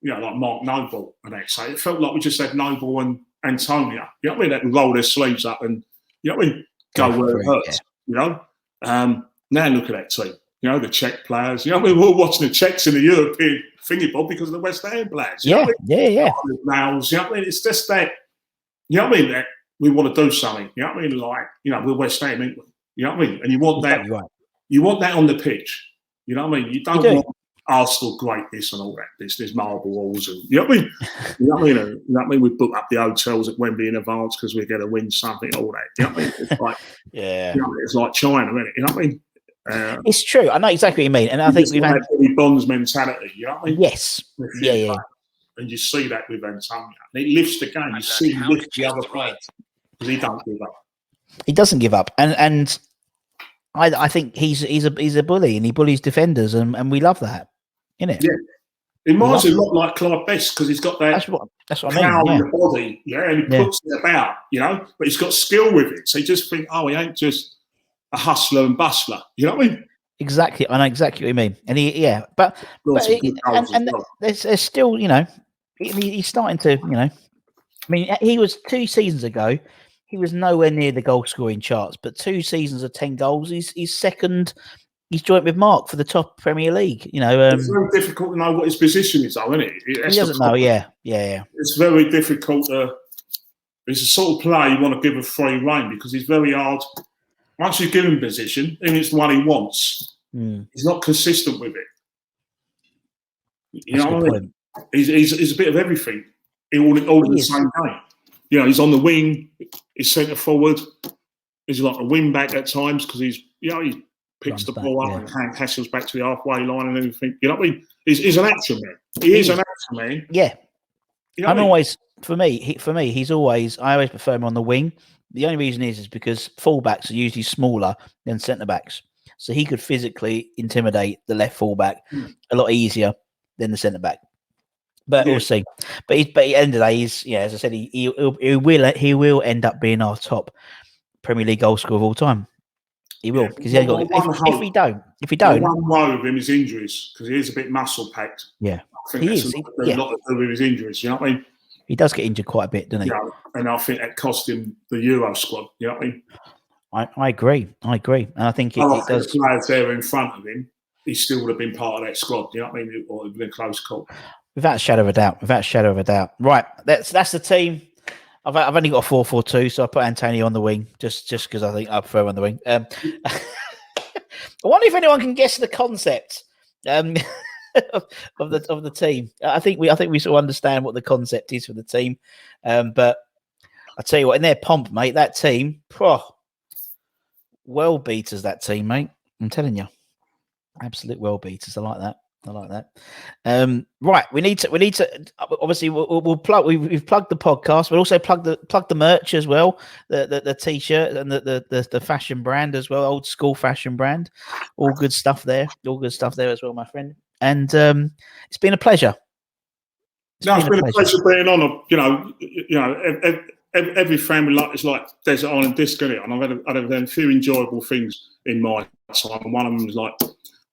S3: Like Mark Noble and that. So it felt like we just had Noble and Antonio. You know what I mean? They could roll their sleeves up and, you know what I mean? Go where it hurts. Yeah. You know? Now look at that team. You know, the Czech players. You know what I mean? We're all watching the Czechs in the European thingy bob because of the West Ham players. You know what I mean? Nails, you know what I mean? It's just that, you know what I mean? That we want to do something. You know what I mean? Like, we're West Ham, ain't we? You know what I mean? And you want that. Right. You want that on the pitch. You know what I mean? You don't want Arsenal greatness and all that. There's marble walls and you know what I mean? You know what I mean? You know what I mean? We book up the hotels at Wembley in advance because we're going to win something, all that. You know what I mean? It's like it's like China, isn't it? You know what I mean?
S2: It's true. I know exactly what you mean, and I think we've had
S3: Bonds mentality. You know what I mean?
S2: Yes. Yeah.
S3: And you see that with Antonio. And it lifts the game. You see him lift the other players because he don't give up.
S2: He doesn't give up, and I think he's a bully, and he bullies defenders, and we love that, innit?
S3: Yeah. It reminds me a lot like Clyde Best because he's got that.
S2: That's what I
S3: power
S2: mean.
S3: in the body, and he puts it about, but he's got skill with it. So you just think, he ain't just a hustler and bustler. You know what I mean?
S2: Exactly. I know exactly what you mean. And but there's still, he's starting to, I mean, he was 2 seasons ago, he was nowhere near the goal scoring charts, but 2 seasons of 10 goals, he's second. He's joint with Mark for the top Premier League.
S3: It's very difficult to know what his position is, though, isn't it?
S2: He doesn't know. Yeah.
S3: It's very difficult to. It's a sort of play you want to give a free rein because he's very hard. Once you give him position, and it's the one he wants, he's not consistent with it. You know what I mean? He's a bit of everything. All in the same game. He's on the wing. He's centre forward. He's like a wing back at times because he picks the ball up and hassles back to the halfway line and everything. You know what I mean? He's an action man. He is an action man.
S2: Yeah.
S3: You know
S2: always, for me, I always prefer him on the wing. The only reason is because fullbacks are usually smaller than centre backs, so he could physically intimidate the left fullback a lot easier than the centre back. But we'll see. But at the end of the day, he's as I said, he will end up being our top Premier League goal scorer of all time. He will, because if he don't,
S3: one woe with him is injuries, because he is a bit muscle packed.
S2: Yeah,
S3: I think that's a lot to do with his injuries. You know what I mean?
S2: He does get injured quite a bit, doesn't he?
S3: Yeah, and I think that cost him the Euro squad. You know what I mean?
S2: I agree, and I think it does.
S3: The players there in front of him, he still would have been part of that squad. You know what I mean? Or it would have been a close call.
S2: Without a shadow of a doubt. Right, that's the team. I've only got a 4-4-2, so I put Antonio on the wing just because I think I prefer on the wing. I wonder if anyone can guess the concept of the team. I think we sort of understand what the concept is for the team, but I tell you what, in their pomp, mate, that team, well beaters. That team, mate. I'm telling you, absolute well beaters. I like that. Right, we need to. Obviously, we'll plug. We've plugged the podcast. We'll also plug the merch as well. The t-shirt and the fashion brand as well. Old school fashion brand. All good stuff there. As well, my friend. And it's been a pleasure.
S3: It's been a pleasure being on. Every family is like Desert Island Disc, isn't it? And I've had a few enjoyable things in my time. And one of them was like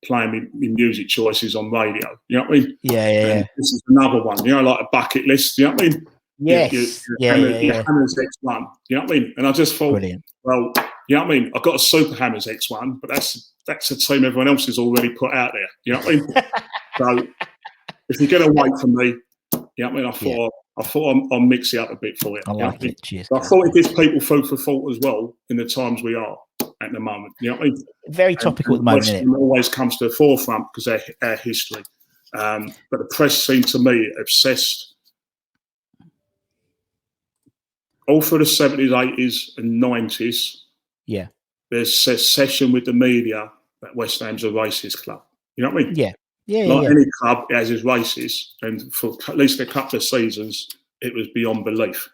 S3: playing my music choices on radio. You know what I mean?
S2: Yeah.
S3: This is another one. Like a bucket list. You know what I mean?
S2: Yes.
S3: Hammers X1. You know what I mean? And I just thought,
S2: brilliant.
S3: Well, you know what I mean? I've got a Super Hammers X1, but that's a team everyone else has already put out there. You know what I mean? So if you're going to wait for me, you know what I mean? I thought I'll mix it up a bit for you.
S2: I like it. Cheers.
S3: I thought it gives people food for thought as well in the times we are at the moment. You know what I mean?
S2: Very topical at the moment, isn't it?
S3: Always comes to the forefront because of our history. But the press seem to me obsessed all through the 70s, 80s and 90s.
S2: Yeah.
S3: There's a session with the media that West Ham's a racist club. You know what I mean?
S2: Yeah.
S3: Any club, it has its races, and for at least a couple of seasons, it was beyond belief.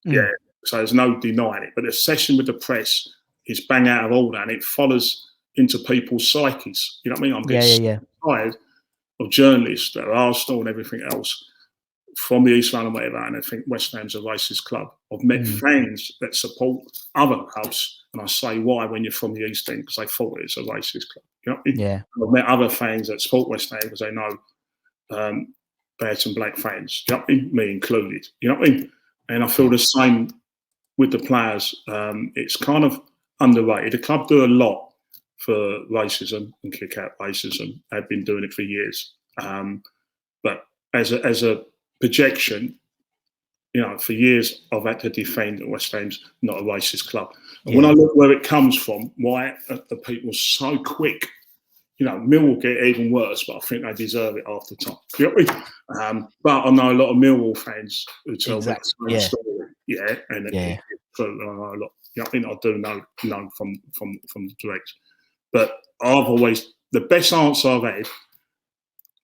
S3: Yeah, so there's no denying it. But the session with the press is bang out of order, and it follows into people's psyches. You know what I mean? I'm getting tired of journalists that are Arsenal and everything else from the East London, whatever, and I think West Ham's a racist club. I've met fans that support other clubs, and I say, why, when you're from the East End? Because they thought it's a racist club. You know what I mean?
S2: Yeah.
S3: I've met other fans that support West Ham because they know they had some black fans. You know what I mean? Me included. You know what I mean? And I feel the same with the players. It's kind of underrated. The club do a lot for racism and kick out racism. They've been doing it for years. But as a projection, for years I've had to defend that West Ham's not a racist club. And when I look where it comes from, why are the people so quick? Millwall get even worse, but I think they deserve it half the time. You know what I mean? But I know a lot of Millwall fans who tell me the same story. Yeah, and it's true. I know a lot. You know what I mean? I do know from the direct. But I've always, the best answer I've had,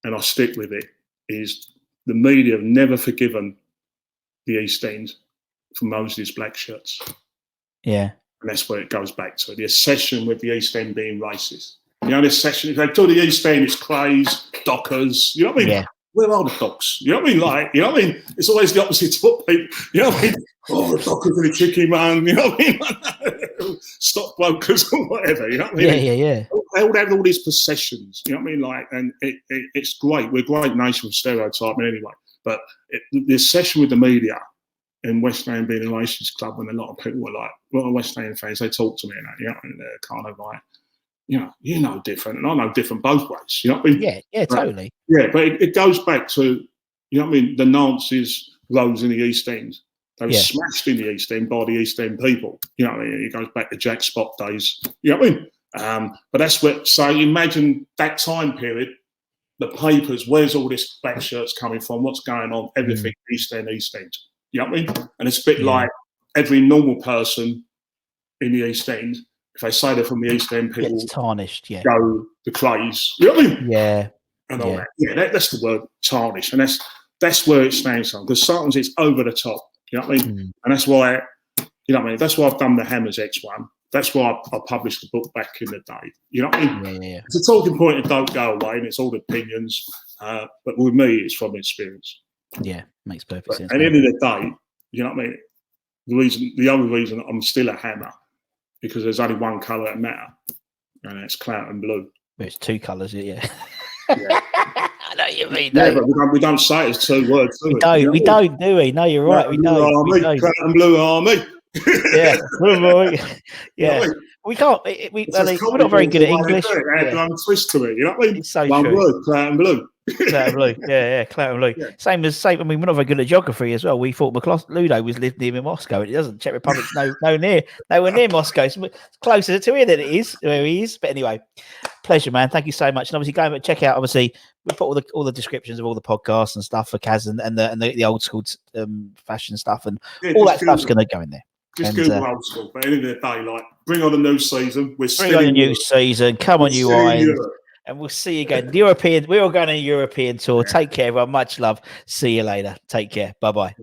S3: and I stick with it, is the media have never forgiven the East End for Moyes' black shirts. Yeah. And that's where it goes back to. The obsession with the East End being racist. This session, if they do the East End, it's Clyde's, Dockers. You know what I mean? Yeah. Where are the Docks? You know what I mean? You know what I mean? It's always the opposite to what people, you know what I mean? Oh, the Dockers and the Chicky Man, you know what I mean? Stockbrokers or whatever, you know what I mean? Yeah. They all have all these possessions, you know what I mean? And it's great. We're a great nation of stereotyping anyway. But the session with the media and West Ham being a racist club, when a lot of people were like, well, West Ham fans, they talk to me and that, you know, and they're kind of like, you know different, and I know different both ways. You know what I mean? Yeah, totally. Yeah, but it goes back to, you know what I mean, the Nazis rose in the East End. They were smashed in the East End by the East End people. You know what I mean? It goes back to Jack Spot days. You know what I mean? But that's what, so imagine that time period, the papers, where's all this black shirts coming from? What's going on? Everything East End. You know what I mean? And it's a bit like every normal person in the East End, if they say they're from the East End, people
S2: gets tarnished,
S3: go the Clays. You know what I mean?
S2: Yeah.
S3: And all that. Yeah, that's the word, tarnished. And that's where it stands on. Because sometimes it's over the top. You know what I mean? And that's why, you know what I mean? That's why I've done the Hammers X1. That's why I published the book back in the day. You know what I mean? Yeah. It's a talking point that don't go away, and it's all opinions. But with me, it's from experience.
S2: Yeah, makes perfect sense.
S3: At the end of the day, you know what I mean? The only reason I'm still a Hammer, because there's only one colour that matter, and it's clout and blue.
S2: Well, it's 2 colours, yeah.
S3: Yeah.
S2: I know what you mean.
S3: Yeah, but we don't say it's 2 words.
S2: We don't, do we? No, you're right. We don't.
S3: Clout and blue army.
S2: Yeah, yeah. We can't. We're not very good at English.
S3: Add twist to it. You know what I mean?
S2: It's so
S3: one
S2: true.
S3: word, clout and blue.
S2: Clout and blue. Yeah, clout and blue. Yeah. Same. I mean, we're not very good at geography as well. We thought Ludo was lived near Moscow. It doesn't. Czech Republic's nowhere near Moscow. It's closer to here than it is where he is. But anyway, pleasure, man. Thank you so much. And obviously, go and check out. Obviously, we put all the descriptions of all the podcasts and stuff for Kaz and the old school fashion stuff and all that stuff's going to go in there.
S3: Just Google old school, but at the end of the day, like, bring on a new season.
S2: Bring on a new season. Come on, you Irons. And we'll see you again. We're all going on a European tour. Yeah. Take care, everyone. Much love. See you later. Take care. Bye-bye.